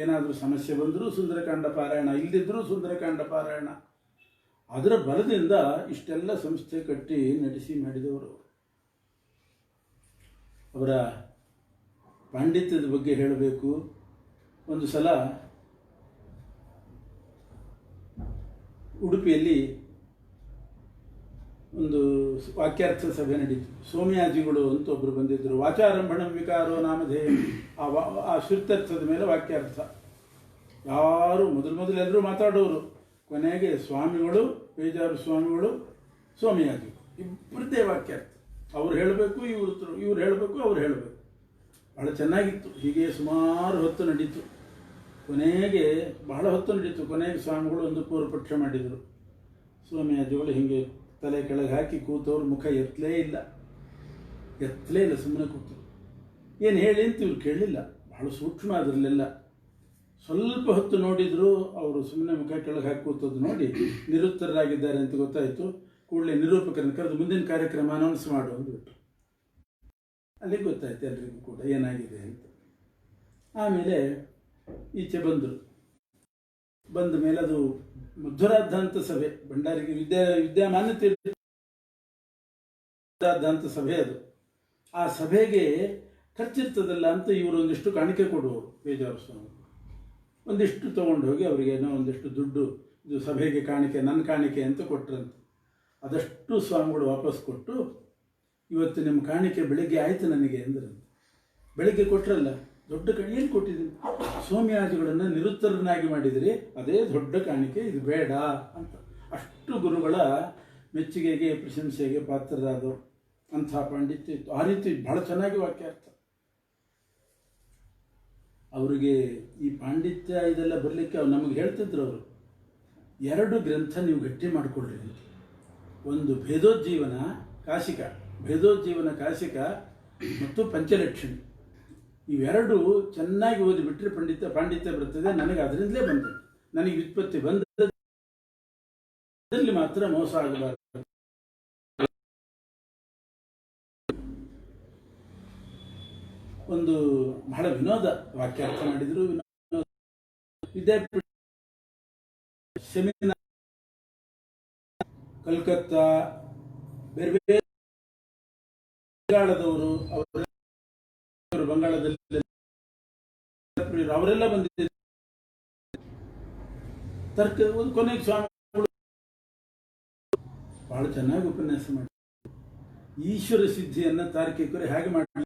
ಏನಾದರೂ ಸಮಸ್ಯೆ ಬಂದರೂ ಸುಂದರಕಾಂಡ ಪಾರಾಯಣ, ಇಲ್ಲದಿದ್ದರೂ ಸುಂದರಕಾಂಡ ಪಾರಾಯಣ. ಅದರ ಬಲದಿಂದ ಇಷ್ಟೆಲ್ಲ ಸಂಸ್ಥೆ ಕಟ್ಟಿ ನಡೆಸಿ ಮಾಡಿದವರು. ಅವರ ಪಾಂಡಿತ್ಯದ ಬಗ್ಗೆ ಹೇಳಬೇಕು. ಒಂದು ಸಲ ಉಡುಪಿಯಲ್ಲಿ ಒಂದು ವಾಕ್ಯಾರ್ಥ ಸಭೆ ನಡೀತು. ಸೋಮ್ಯಾಜಿಗಳು ಅಂತ ಒಬ್ಬರು ಬಂದಿದ್ದರು. ವಾಚಾರಂಭಣಂ ವಿಕಾರೋ ನಾಮಧೇಯ, ಆ ಶ್ರುತ್ಯರ್ಥದ ಮೇಲೆ ವಾಕ್ಯಾರ್ಥ. ಯಾರು ಮೊದಲು ಎಲ್ಲರೂ ಮಾತಾಡೋರು, ಕೊನೆಗೆ ಸ್ವಾಮಿಗಳು, ಬೇಜಾರು ಸ್ವಾಮಿಗಳು, ಸೋಮ್ಯಾಜಿಗಳು ಇಬ್ಬರದ್ದೇ ವಾಕ್ಯಾರ್ಥ. ಅವ್ರು ಹೇಳಬೇಕು, ಇವ್ರು ಹೇಳಬೇಕು, ಅವ್ರು ಹೇಳಬೇಕು. ಭಾಳ ಚೆನ್ನಾಗಿತ್ತು. ಹೀಗೆ ಸುಮಾರು ಹೊತ್ತು ನಡೀತು. ಕೊನೆಗೆ ಬಹಳ ಹೊತ್ತು ನಡೀತು. ಕೊನೆಗೆ ಸ್ವಾಮಿಗಳು ಒಂದು ಪೂರ್ವಪಕ್ಷ ಮಾಡಿದರು. ಸೋಮ್ಯಾಜಿಗಳು ಹೀಗೆ ತಲೆ ಕೆಳಗೆ ಹಾಕಿ ಕೂತವ್ರ ಮುಖ ಎತ್ತಲೇ ಇಲ್ಲ, ಸುಮ್ಮನೆ ಕೂತರು. ಏನು ಹೇಳಿ ಅಂತ ಇವ್ರು ಕೇಳಲಿಲ್ಲ. ಬಹಳ ಸೂಕ್ಷ್ಮ ಅದರಲ್ಲೆಲ್ಲ. ಸ್ವಲ್ಪ ಹೊತ್ತು ನೋಡಿದ್ರು, ಅವರು ಸುಮ್ಮನೆ ಮುಖ ಕೆಳಗೆ ಹಾಕಿ ಕೂತದ್ದು ನೋಡಿ ನಿರುತ್ತರರಾಗಿದ್ದಾರೆ ಅಂತ ಗೊತ್ತಾಯಿತು. ಕೂಡಲೇ ನಿರೂಪಕರನ್ನು ಕರೆದು ಮುಂದಿನ ಕಾರ್ಯಕ್ರಮ ಅನೌನ್ಸ್ ಮಾಡು ಅಂದ್ಬಿಟ್ಟು. ಅಲ್ಲಿಗೆ ಗೊತ್ತಾಯ್ತು ಎಲ್ರಿಗೂ ಕೂಡ ಏನಾಗಿದೆ ಅಂತ. ಆಮೇಲೆ ಈಚೆ ಬಂದರು. ಬಂದ ಮೇಲೆ ಅದು ಮಧ್ವರಾದ್ಧಾಂತ ಸಭೆ, ಭಂಡಾರಿಗೆ ವಿದ್ಯಾಮಾನ್ಯತೆ ಅಂತ ಸಭೆ ಅದು. ಆ ಸಭೆಗೆ ಖರ್ಚಿರ್ತದಲ್ಲ ಅಂತ ಇವರು ಒಂದಿಷ್ಟು ಕಾಣಿಕೆ ಕೊಡುವವರು. ಬೇಜಾರು ಸ್ವಾಮಿ ಒಂದಿಷ್ಟು ತೊಗೊಂಡು ಹೋಗಿ ಅವರಿಗೇನೋ ಒಂದಿಷ್ಟು ದುಡ್ಡು, ಇದು ಸಭೆಗೆ ಕಾಣಿಕೆ, ನನ್ನ ಕಾಣಿಕೆ ಅಂತ ಕೊಟ್ರಂತೆ. ಅದಷ್ಟು ಸ್ವಾಮಿಗಳು ವಾಪಸ್ ಕೊಟ್ಟು, ಇವತ್ತು ನಿಮ್ಮ ಕಾಣಿಕೆ ಬೆಳಿಗ್ಗೆ ಆಯಿತು ನನಗೆ ಅಂದ್ರಂತೆ. ಬೆಳಿಗ್ಗೆ ಕೊಟ್ರಲ್ಲ, ದೊಡ್ಡ ಏನು ಕೊಟ್ಟಿದ್ದೀನಿ, ಸೋಮ್ಯಾಜಿಗಳನ್ನು ನಿರುತ್ತರನಾಗಿ ಮಾಡಿದಿರಿ, ಅದೇ ದೊಡ್ಡ ಕಾಣಿಕೆ, ಇದು ಬೇಡ ಅಂತ. ಅಷ್ಟು ಗುರುಗಳ ಮೆಚ್ಚುಗೆಗೆ, ಪ್ರಶಂಸೆಗೆ ಪಾತ್ರರಾದವರು. ಅಂಥ ಪಾಂಡಿತ್ಯ ಇತ್ತು. ಆ ರೀತಿ ಬಹಳ ಚೆನ್ನಾಗಿ ವಾಕ್ಯಾರ್ಥ. ಅವರಿಗೆ ಈ ಪಾಂಡಿತ್ಯ ಇದೆಲ್ಲ ಬರಲಿಕ್ಕೆ ಅವ್ರು ನಮಗೆ ಹೇಳ್ತಿದ್ರು. ಅವರು 2 ಗ್ರಂಥ ನೀವು ಗಟ್ಟಿ ಮಾಡಿಕೊಡ್ರಿ ಅಂತ. ಒಂದು ಭೇದೋಜ್ಜೀವನ ಕಾಶಿಕ ಮತ್ತು ಪಂಚಲಕ್ಷಣಿ. ಇವೆರಡು ಚೆನ್ನಾಗಿ ಓದಿಬಿಟ್ರೆ ಪಾಂಡಿತ್ಯ ಬರ್ತದೆ. ನನಗೆ ಅದರಿಂದಲೇ ಬಂದದ್ದು. ನನಗೆ ವ್ಯುತ್ಪತ್ತಿ ಬಂದಲ್ಲಿ ಮಾತ್ರ ಮೋಸ ಆಗಬಾರದು. ಒಂದು ಬಹಳ ವಿನೋದ ವಾಕ್ಯಾರ್ಥ ಮಾಡಿದ್ರು. ವಿದ್ಯಾಪೀಠ ಸೆಮಿನಾರ್, ಕಲ್ಕತ್ತಾ, ಬೇರೆ ಬೇರೆ ಬಂಗಾಳದವರು, ಅವರು ಬಂಗಾಳದಲ್ಲಿ ಅವರೆಲ್ಲ ಬಂದಿದ್ದಾರೆ. ಒಂದು ಕೊನೆಗೆ ಸ್ವಾಮಿಗಳು ಬಹಳ ಚೆನ್ನಾಗಿ ಉಪನ್ಯಾಸ ಮಾಡಿ ಈಶ್ವರ ಸಿದ್ಧಿಯನ್ನ ತಾರ್ಕಿಕರು ಹೇಗೆ ಮಾಡಿ,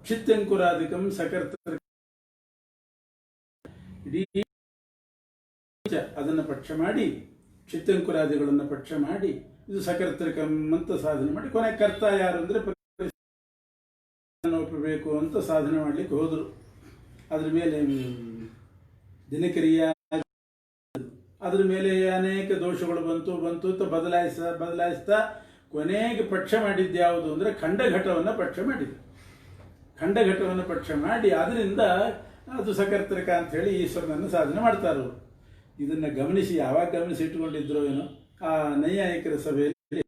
ಕ್ಷಿತ್ಯಂಕುರಾಧಿಕಂ ಸಕರ್ತ, ಇಡೀ ಅದನ್ನು ಪಕ್ಷ ಮಾಡಿ, ಕ್ಷಿತ್ಯಂಕುರಾದಿಗಳನ್ನು ಪಕ್ಷ ಮಾಡಿ, ಇದು ಸಕರ್ತೃಕಂ ಅಂತ ಸಾಧನೆ ಮಾಡಿ, ಕೊನೆ ಕರ್ತ ಯಾರು ಅಂದರೆ ಒಪ್ಪಬೇಕು ಅಂತ ಸಾಧನೆ ಮಾಡಲಿಕ್ಕೆ ಹೋದರು. ಅದ್ರ ಮೇಲೆ ದಿನಕರಿಯ, ಅದ್ರ ಮೇಲೆ ಅನೇಕ ದೋಷಗಳು ಬಂತು ಅಂತ ಬದಲಾಯಿಸ್ತಾ ಕೊನೆಗೆ ಪಕ್ಷ ಮಾಡಿದ್ದು ಯಾವುದು ಅಂದರೆ ಖಂಡಘಟವನ್ನು ಪಕ್ಷ ಮಾಡಿದ್ರು. ಖಂಡಘಟವನ್ನು ಪಕ್ಷ ಮಾಡಿ ಅದರಿಂದ ಅದು ಸಕರ್ತೃಕ ಅಂತ ಹೇಳಿ ಈಶ್ವರನನ್ನು ಸಾಧನೆ ಮಾಡ್ತಾರವರು. ಇದನ್ನು ಗಮನಿಸಿ ಯಾವಾಗ ಇಟ್ಟುಕೊಂಡಿದ್ರು ಏನೋ ಆ ನೈಯಾಯಿಕರ ಸಭೆಯಲ್ಲಿ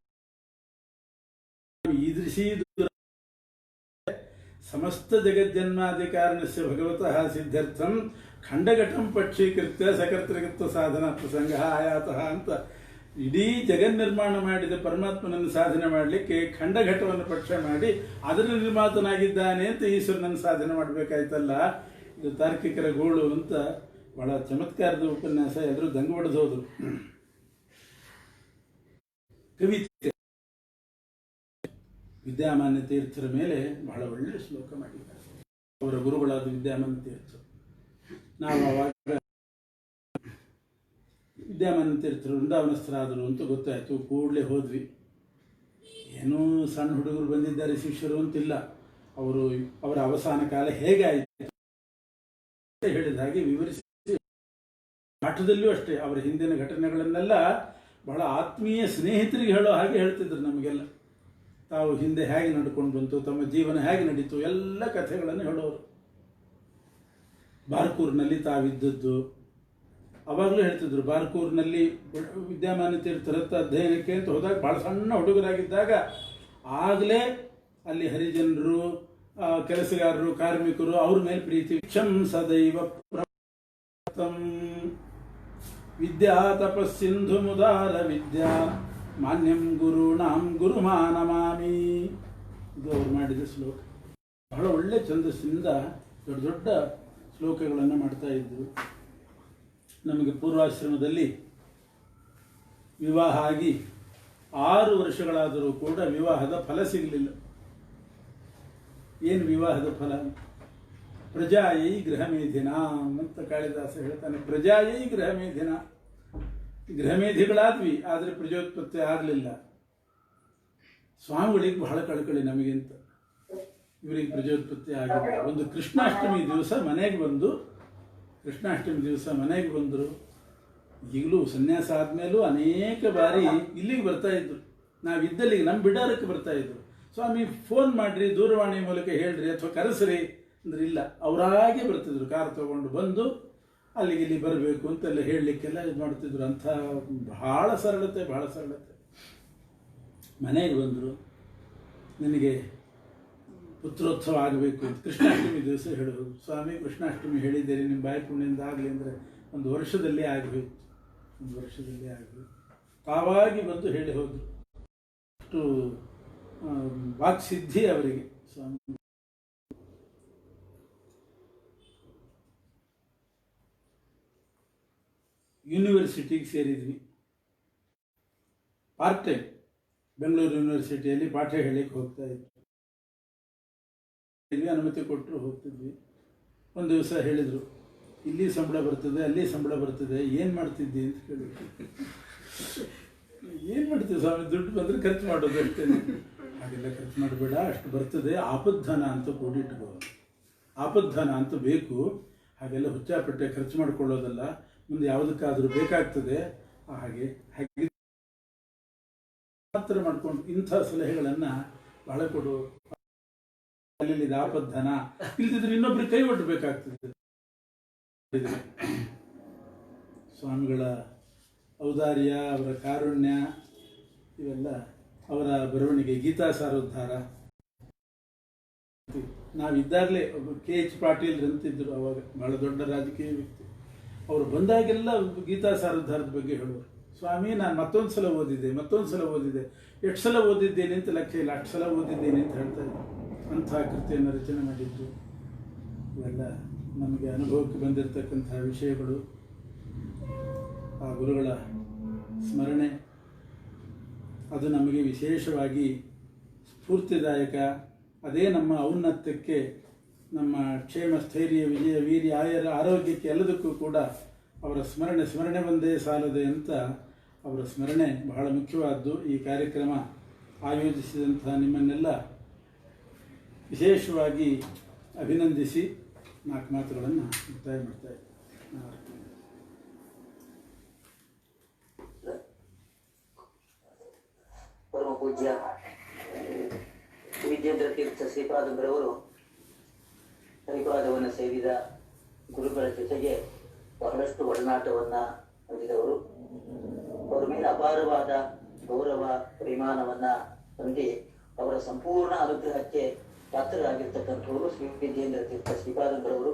ಈದೃಶೀ ಸಮಸ್ತ ಜಗಜ್ಜನ್ಮಾಧಿಕಾರಣಸ್ಯ ಭಗವತಃ ಸಿದ್ಧಾರ್ಥಂ ಖಂಡಘಟಂ ಪಕ್ಷೀಕೃತ್ಯ ಸಕರ್ತೃಕತ್ವ ಸಾಧನ ಪ್ರಸಂಗ ಆಯಾತಃ ಅಂತ ಇಡೀ ಜಗನ್ನಿರ್ಮಾಣ ಮಾಡಿದ ಪರಮಾತ್ಮನನ್ನು ಸಾಧನೆ ಮಾಡಲಿಕ್ಕೆ ಖಂಡಘಟ್ಟವನ್ನು ಪಕ್ಷ ಮಾಡಿ ಅದರ ನಿರ್ಮಾತನಾಗಿದ್ದಾನೆ ಅಂತ ಈಶ್ವರನನ್ನು ಸಾಧನೆ ಮಾಡಬೇಕಾಯ್ತಲ್ಲ. ಇದು ತಾರ್ಕಿಕರ ಗೋಳು ಅಂತ ಬಹಳ ಚಮತ್ಕಾರದ ಉಪನ್ಯಾಸ. ಎಲ್ಲರೂ ದಂಗು ಹೊಡೆದು ಹೋದ್ರು. ಕವಿತೆ ವಿದ್ಯಾಮಾನ್ಯ ತೀರ್ಥರ ಮೇಲೆ ಬಹಳ ಒಳ್ಳೆಯ ಶ್ಲೋಕ ಮಾಡಿದ್ದಾರೆ. ಅವರ ಗುರುಗಳಾದ ವಿದ್ಯಾಮಾನ್ಯ ತೀರ್ಥರು. ನಾವು ಆವಾಗ ವಿದ್ಯಾಮಾನ್ಯ ತೀರ್ಥರು ವೃಂದಾವನಸ್ಥರಾದರು ಅಂತ ಗೊತ್ತಾಯಿತು. ಕೂಡಲೇ ಹೋದ್ವಿ. ಏನೂ ಸಣ್ಣ ಹುಡುಗರು ಬಂದಿದ್ದಾರೆ ಶಿಷ್ಯರು ಅಂತಿಲ್ಲ. ಅವರ ಅವಸಾನ ಕಾಲ ಹೇಗಾಯಿತು ಹೇಳಿದ ಹಾಗೆ ವಿವರಿಸಿ, ಪಾಠದಲ್ಲೂ ಅಷ್ಟೇ ಅವರ ಹಿಂದಿನ ಘಟನೆಗಳನ್ನೆಲ್ಲ ಬಹಳ ಆತ್ಮೀಯ ಸ್ನೇಹಿತರಿಗೆ ಹೇಳೋ ಹಾಗೆ ಹೇಳ್ತಿದ್ರು ನಮಗೆಲ್ಲ. ತಾವು ಹಿಂದೆ ಹೇಗೆ ನಡ್ಕೊಂಡು ಬಂತು, ತಮ್ಮ ಜೀವನ ಹೇಗೆ ನಡೀತು, ಎಲ್ಲ ಕಥೆಗಳನ್ನು ಹೇಳೋರು. ಬಾರ್ಕೂರ್ನಲ್ಲಿ ತಾವಿದ್ದದ್ದು ಅವಾಗಲೂ ಹೇಳ್ತಿದ್ರು. ಬಾರ್ಕೂರ್ನಲ್ಲಿ ವಿದ್ಯಾಮಾನ್ಯ ತೀರ್ಥರತ್ತ ಅಧ್ಯಯನಕ್ಕೆ ಅಂತ ಹೋದಾಗ ಭಾಳ ಸಣ್ಣ ಹುಡುಗರಾಗಿದ್ದಾಗ ಆಗಲೇ ಅಲ್ಲಿ ಹರಿಜನರು, ಕೆಲಸಗಾರರು, ಕಾರ್ಮಿಕರು ಅವ್ರ ಮೇಲೆ ಪ್ರೀತಿ. ಕ್ಷಂ ಸದೈವ ವಿದ್ಯಾ ತಪಸ್ಸಿಂಧು ಮುದಾರ ವಿದ್ಯಾ ಮಾನ್ಯಂ ಗುರುಣಾಂ ಗುರುಮಾನಮಾಮಿ. ಇದು ಅವ್ರು ಮಾಡಿದ ಶ್ಲೋಕ. ಬಹಳ ಒಳ್ಳೆ ಛಂದಸ್ಸಿನಿಂದ ದೊಡ್ಡ ದೊಡ್ಡ ಶ್ಲೋಕಗಳನ್ನು ಮಾಡ್ತಾ ಇದ್ರು. ನಮಗೆ ಪೂರ್ವಾಶ್ರಮದಲ್ಲಿ ವಿವಾಹ ಆಗಿ 6 ವರ್ಷಗಳಾದರೂ ಕೂಡ ವಿವಾಹದ ಫಲ ಸಿಗಲಿಲ್ಲ. ಏನು ವಿವಾಹದ ಫಲ? ಪ್ರಜಾಯೈ ಗೃಹಮೇಧಿನ ಅಂತ ಕಾಳಿದಾಸ ಹೇಳ್ತಾನೆ. ಪ್ರಜಾಯೈ ಗೃಹಮೇಧಿನ, ಗೃಹಮೇಧಿಗಳಾದ್ವಿ, ಆದರೆ ಪ್ರಜೋತ್ಪತ್ತಿ ಆಗಲಿಲ್ಲ. ಸ್ವಾಮಿಗಳಿಗೆ ಬಹಳ ಕಳಕಳಿ ನಮಗಿಂತ. ಇವರಿಗೆ ಪ್ರಜೋತ್ಪತ್ತಿ ಆಗಿಲ್ಲ. ಒಂದು ಕೃಷ್ಣಾಷ್ಟಮಿ ದಿವಸ ಮನೆಗೆ ಬಂದರು. ಈಗಲೂ ಸನ್ಯಾಸ ಆದಮೇಲೂ ಅನೇಕ ಬಾರಿ ಇಲ್ಲಿಗೆ ಬರ್ತಾ ಇದ್ರು. ನಾವಿದ್ದಲ್ಲಿಗೆ ನಮ್ಮ ಬಿಡಾರಕ್ಕೆ ಬರ್ತಾ ಇದ್ರು. ಸ್ವಾಮಿ ಫೋನ್ ಮಾಡಿರಿ, ದೂರವಾಣಿ ಮೂಲಕ ಹೇಳ್ರಿ ಅಥವಾ ಕರೆಸ್ರಿ ಅಂದ್ರೆ ಇಲ್ಲ, ಅವರಾಗೆ ಬರ್ತಿದ್ರು. ಕಾರ್ ತಗೊಂಡು ಬಂದು ಅಲ್ಲಿಗೆ ಇಲ್ಲಿ ಬರಬೇಕು ಅಂತೆಲ್ಲ ಹೇಳಲಿಕ್ಕೆಲ್ಲ ಇದು ಮಾಡ್ತಿದ್ರು. ಅಂಥ ಬಹಳ ಸರಳತೆ. ಮನೆಗೆ ಬಂದರು. ನನಗೆ ಪುತ್ರೋತ್ಸವ ಆಗಬೇಕು ಅಂತ ಕೃಷ್ಣಾಷ್ಟಮಿ ದಿವಸ ಹೇಳೋದು. ಸ್ವಾಮಿ ಕೃಷ್ಣಾಷ್ಟಮಿ ಹೇಳಿದ್ದೀರಿ, ನಿಮ್ಮ ಬಾಯಿ ಪುಣ್ಯದಿಂದ ಆಗಲಿ ಅಂದರೆ 1 ವರ್ಷದಲ್ಲಿ ಆಗಬೇಕು. ತಾವಾಗಿ ಬಂದು ಹೇಳಿ ಹೋದರು. ಅಷ್ಟು ವಾಕ್ಸಿದ್ಧಿ ಅವರಿಗೆ. ಸ್ವಾಮಿ ಯೂನಿವರ್ಸಿಟಿಗೆ ಸೇರಿದ್ವಿ. ಪಾರ್ಟ್ ಟೈಮ್ ಬೆಂಗಳೂರು ಯೂನಿವರ್ಸಿಟಿಯಲ್ಲಿ ಪಾಠ ಹೇಳಲಿಕ್ಕೆ ಹೋಗ್ತಾ ಇದ್ವಿ. ಅನುಮತಿ ಕೊಟ್ಟರು ಹೋಗ್ತಿದ್ವಿ. ಒಂದು ದಿವಸ ಹೇಳಿದರು, ಇಲ್ಲಿ ಸಂಬಳ ಬರ್ತದೆ, ಅಲ್ಲಿ ಸಂಬಳ ಬರ್ತದೆ, ಏನು ಮಾಡ್ತಿದ್ದಿ ಅಂತ ಕೇಳಿದ್ರು. ಏನು ಮಾಡ್ತೀವಿ ಸ್ವಾಮಿ, ದುಡ್ಡು ಬಂದರೆ ಖರ್ಚು ಮಾಡೋದು ಅಷ್ಟೇ. ಹಾಗೆಲ್ಲ ಖರ್ಚು ಮಾಡಬೇಡ, ಅಷ್ಟು ಬರ್ತದೆ, ಆಪದ್ಧನ ಅಂತ ಕೂಡಿಟ್ಕೋ. ಆಪದ್ಧನ ಅಂತ ಬೇಕು, ಹಾಗೆಲ್ಲ ಹುಚ್ಚಾಪಟ್ಟೆ ಖರ್ಚು ಮಾಡ್ಕೊಳ್ಳೋದಲ್ಲ, ಮುಂದೆ ಯಾವುದಕ್ಕಾದರೂ ಬೇಕಾಗ್ತದೆ. ಹಾಗೆ ಮಾತ್ರ ಮಾಡ್ಕೊಂಡು ಇಂಥ ಸಲಹೆಗಳನ್ನು ಬಹಳ ಕೊಡು. ಅಲ್ಲಿ ಆಪದ್ಧನ ಇಲ್ದಿದ್ರೆ ಇನ್ನೊಬ್ರಿಗೆ ಕೈ ಒಡ್ಡಬೇಕಾಗ್ತದೆ. ಸ್ವಾಮಿಗಳ ಔದಾರ್ಯ, ಅವರ ಕಾರುಣ್ಯ, ಇವೆಲ್ಲ ಅವರ ಬರವಣಿಗೆ. ಗೀತಾ ಸಾರೋದ್ಧಾರ ನಾವಿದ್ದಾಗಲೇ ಒಬ್ಬರು KH ಪಾಟೀಲ್ ಅಂತಿದ್ರು. ಅವಾಗ ಬಹಳ ದೊಡ್ಡ ರಾಜಕೀಯ ವ್ಯಕ್ತಿ. ಅವರು ಬಂದಾಗೆಲ್ಲ ಗೀತಾ ಸಾರೋದ್ಧಾರದ ಬಗ್ಗೆ ಹೇಳುವರು. ಸ್ವಾಮಿ ನಾನು ಮತ್ತೊಂದು ಸಲ ಓದಿದೆ, ಎಷ್ಟು ಸಲ ಓದಿದ್ದೇನೆ ಅಂತ ಲೆಕ್ಕ ಇಲ್ಲ, 8 ಸಲ ಓದಿದ್ದೇನೆ ಅಂತ ಹೇಳ್ತಾ ಇದ್ದರು. ಅಂಥ ಕೃತಿಯನ್ನು ರಚನೆ ಮಾಡಿದ್ದು. ಇವೆಲ್ಲ ನಮಗೆ ಅನುಭವಕ್ಕೆ ಬಂದಿರತಕ್ಕಂಥ ವಿಷಯಗಳು. ಆ ಗುರುಗಳ ಸ್ಮರಣೆ ಅದು ನಮಗೆ ವಿಶೇಷವಾಗಿ ಸ್ಫೂರ್ತಿದಾಯಕ. ಅದೇ ನಮ್ಮ ಔನ್ನತ್ಯಕ್ಕೆ, ನಮ್ಮ ಕ್ಷೇಮ, ಸ್ಥೈರ್ಯ, ವಿಜಯ, ವೀರ್ಯ, ಆರೋಗ್ಯಕ್ಕೆ ಎಲ್ಲದಕ್ಕೂ ಕೂಡ ಅವರ ಸ್ಮರಣೆ ಒಂದೇ ಸಾಲದೆ ಅಂತ ಅವರ ಸ್ಮರಣೆ ಬಹಳ ಮುಖ್ಯವಾದ್ದು. ಈ ಕಾರ್ಯಕ್ರಮ ಆಯೋಜಿಸಿದಂಥ ನಿಮ್ಮನ್ನೆಲ್ಲ ವಿಶೇಷವಾಗಿ ಅಭಿನಂದಿಸಿ 4 ಮಾತುಗಳನ್ನು ಮುಕ್ತಾಯ ಮಾಡ್ತಾ ಇದ್ದೀನಿ. ಪರಮ ಪೂಜ್ಯ ವಿದ್ಯೇಂದ್ರ ತೀರ್ಥ ಶ್ರೀಪಾದಂಬರವರು ಹರಿಪಾದವನ್ನು ಸೇವಿದ ಗುರುಗಳ ಜೊತೆಗೆ ಬಹಳಷ್ಟು ಒಡನಾಟವನ್ನ ಹೊಂದಿದವರು. ಅವರ ಮೇಲೆ ಅಪಾರವಾದ ಗೌರವ, ಅಭಿಮಾನವನ್ನ ಹೊಂದಿ ಅವರ ಸಂಪೂರ್ಣ ಅನುಗ್ರಹಕ್ಕೆ ಪಾತ್ರರಾಗಿರ್ತಕ್ಕಂಥವರು ಶ್ರೀ ವಿದ್ಯೇಂದ್ರ ತೀರ್ಥ ಶ್ರೀಪಾದಂಬರವರು.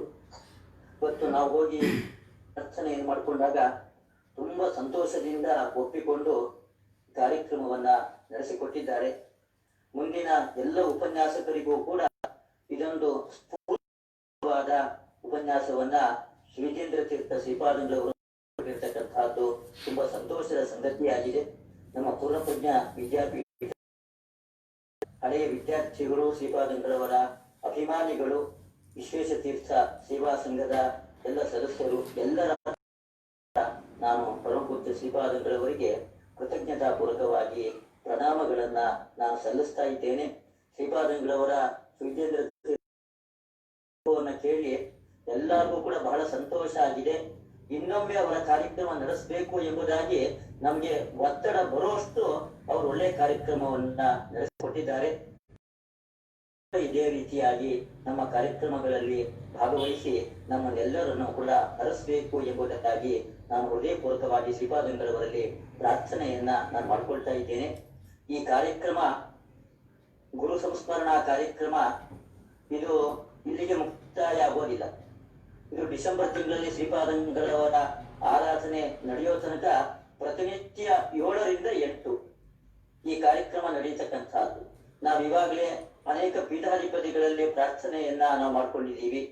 ಇವತ್ತು ನಾವು ಹೋಗಿ ಅರ್ಚನೆಯನ್ನು ಮಾಡಿಕೊಂಡಾಗ ತುಂಬ ತುಂಬಾ ಸಂತೋಷದಿಂದ ಒಪ್ಪಿಕೊಂಡು ಕಾರ್ಯಕ್ರಮವನ್ನ ನಡೆಸಿಕೊಟ್ಟಿದ್ದಾರೆ. ಮುಂದಿನ ಎಲ್ಲ ಉಪನ್ಯಾಸಕರಿಗೂ ಕೂಡ ಇದೊಂದು ಸ್ಫೂರ್ತಿವಾದ ಉಪನ್ಯಾಸವನ್ನ ವಿಜೇಂದ್ರ ತೀರ್ಥ ಶ್ರೀಪಾದಂಗಳವರು ಇರ್ತಕ್ಕಂತಹದ್ದು ತುಂಬಾ ಸಂತೋಷದ ಸಂಗತಿಯಾಗಿದೆ. ನಮ್ಮ ಪೂರ್ಣಪ್ರಜ್ಞ ವಿದ್ಯಾಪೀಠ ಹಳೆಯ ವಿದ್ಯಾರ್ಥಿಗಳು, ಶ್ರೀಪಾದಂಗಳವರ ಅಭಿಮಾನಿಗಳು, ವಿಶ್ವೇಶತೀರ್ಥ ಸೇವಾ ಸಂಘದ ಎಲ್ಲ ಸದಸ್ಯರು, ಎಲ್ಲರ ನಾನು ಪರಮಪೂಜ್ಯ ಶ್ರೀಪಾದಂಗಳವರಿಗೆ ಕೃತಜ್ಞತಾ ಪೂರ್ವಕವಾಗಿ ಪ್ರಣಾಮಗಳನ್ನ ನಾನು ಸಲ್ಲಿಸ್ತಾ ಇದ್ದೇನೆ. ಶ್ರೀಪಾದಂಗಳವರ ವಿಜೇಂದ್ರ ಕೇಳಿ ಎಲ್ಲರಿಗೂ ಕೂಡ ಬಹಳ ಸಂತೋಷ ಆಗಿದೆ. ಇನ್ನೊಮ್ಮೆ ಅವರ ಕಾರ್ಯಕ್ರಮ ನಡೆಸಬೇಕು ಎಂಬುದಾಗಿ ನಮ್ಗೆ ಒತ್ತಡ ಬರುವಷ್ಟು ಅವರು ಒಳ್ಳೆಯ ಕಾರ್ಯಕ್ರಮವನ್ನ ನಡೆಸಿಕೊಟ್ಟಿದ್ದಾರೆ. ಇದೇ ರೀತಿಯಾಗಿ ನಮ್ಮ ಕಾರ್ಯಕ್ರಮಗಳಲ್ಲಿ ಭಾಗವಹಿಸಿ ನಮ್ಮನ್ನೆಲ್ಲರನ್ನು ಕೂಡ ಹರಸಬೇಕು ಎಂಬುದಕ್ಕಾಗಿ ನಾನು ಹೃದಯಪೂರ್ವಕವಾಗಿ ಶ್ರೀಪಾದಂಗಳವರಲ್ಲಿ ಪ್ರಾರ್ಥನೆಯನ್ನ ನಾನು ಮಾಡಿಕೊಳ್ತಾ ಇದ್ದೇನೆ. ಈ ಕಾರ್ಯಕ್ರಮ ಗುರು ಸಂಸ್ಮರಣಾ ಕಾರ್ಯಕ್ರಮ ಇದು ಇಲ್ಲಿಗೆ ಮುಕ್ತಾಯ ಆಗೋದಿಲ್ಲ. ಇದು ಡಿಸೆಂಬರ್ ತಿಂಗಳಲ್ಲಿ ಶ್ರೀಪಾದಂಗಳವರ ಆರಾಧನೆ ನಡೆಯೋ ತನಕ ಪ್ರತಿನಿತ್ಯ 7ರಿಂದ 8 ಈ ಕಾರ್ಯಕ್ರಮ ನಡೆಯತಕ್ಕಂಥದ್ದು. ನಾವು ಇವಾಗಲೇ ಅನೇಕ ಪೀಠಾಧಿಪತಿಗಳಲ್ಲಿ ಪ್ರಾರ್ಥನೆಯನ್ನ ನಾವು ಮಾಡ್ಕೊಂಡಿದ್ದೀವಿ.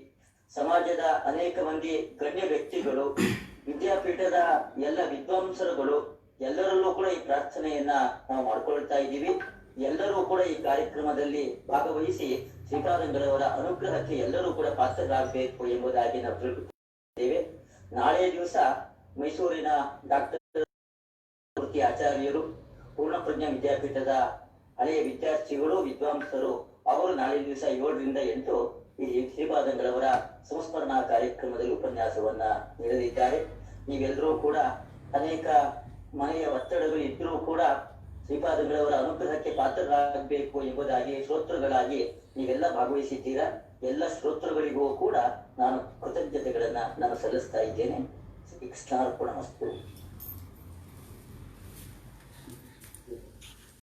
ಸಮಾಜದ ಅನೇಕ ಮಂದಿ ಗಣ್ಯ ವ್ಯಕ್ತಿಗಳು, ವಿದ್ಯಾಪೀಠದ ಎಲ್ಲ ವಿದ್ವಾಂಸರುಗಳು ಎಲ್ಲರಲ್ಲೂ ಕೂಡ ಈ ಪ್ರಾರ್ಥನೆಯನ್ನ ನಾವು ಮಾಡ್ಕೊಳ್ತಾ ಇದ್ದೀವಿ. ಎಲ್ಲರೂ ಕೂಡ ಈ ಕಾರ್ಯಕ್ರಮದಲ್ಲಿ ಭಾಗವಹಿಸಿ ಶ್ರೀಪಾದಂಗಳವರ ಅನುಗ್ರಹಕ್ಕೆ ಎಲ್ಲರೂ ಕೂಡ ಪಾತ್ರರಾಗಬೇಕು ಎಂಬುದಾಗಿ ನಾವು ತಿಳ್ಕೊಂಡಿದ್ದೇವೆ. ನಾಳೆ ದಿವಸ ಮೈಸೂರಿನ ಡಾಕ್ಟರ್ ಆಚಾರ್ಯರು, ಪೂರ್ಣಪ್ರಜ್ಞ ವಿದ್ಯಾಪೀಠದ ಹಳೆಯ ವಿದ್ಯಾರ್ಥಿಗಳು, ವಿದ್ವಾಂಸರು ಅವರು ನಾಳೆ ದಿವಸ 7ರಿಂದ 8 ಈ ಶ್ರೀಪಾದಂಗಳವರ ಸಂಸ್ಮರಣಾ ಕಾರ್ಯಕ್ರಮದಲ್ಲಿ ಉಪನ್ಯಾಸವನ್ನ ನೀಡಲಿದ್ದಾರೆ. ನೀವೆಲ್ಲರೂ ಕೂಡ ಅನೇಕ ಮನೆಯ ಒತ್ತಡಗಳು ಇದ್ರೂ ಕೂಡ ಶ್ರೀಪಾದಂಗಳವರ ಅನುಗ್ರಹಕ್ಕೆ ಪಾತ್ರರಾಗಬೇಕು ಎಂಬುದಾಗಿ ಶ್ರೋತೃಗಳಾಗಿ ನೀವೆಲ್ಲ ಭಾಗವಹಿಸಿದ್ದೀರಾ. ಎಲ್ಲ ಶ್ರೋತೃಗಳಿಗೂ ಕೂಡ ನಾನು ಕೃತಜ್ಞತೆಗಳನ್ನ ನಾನು ಸಲ್ಲಿಸ್ತಾ ಇದ್ದೇನೆ. ಕೃಷ್ಣಾರ್ಪಣಮಸ್ತು.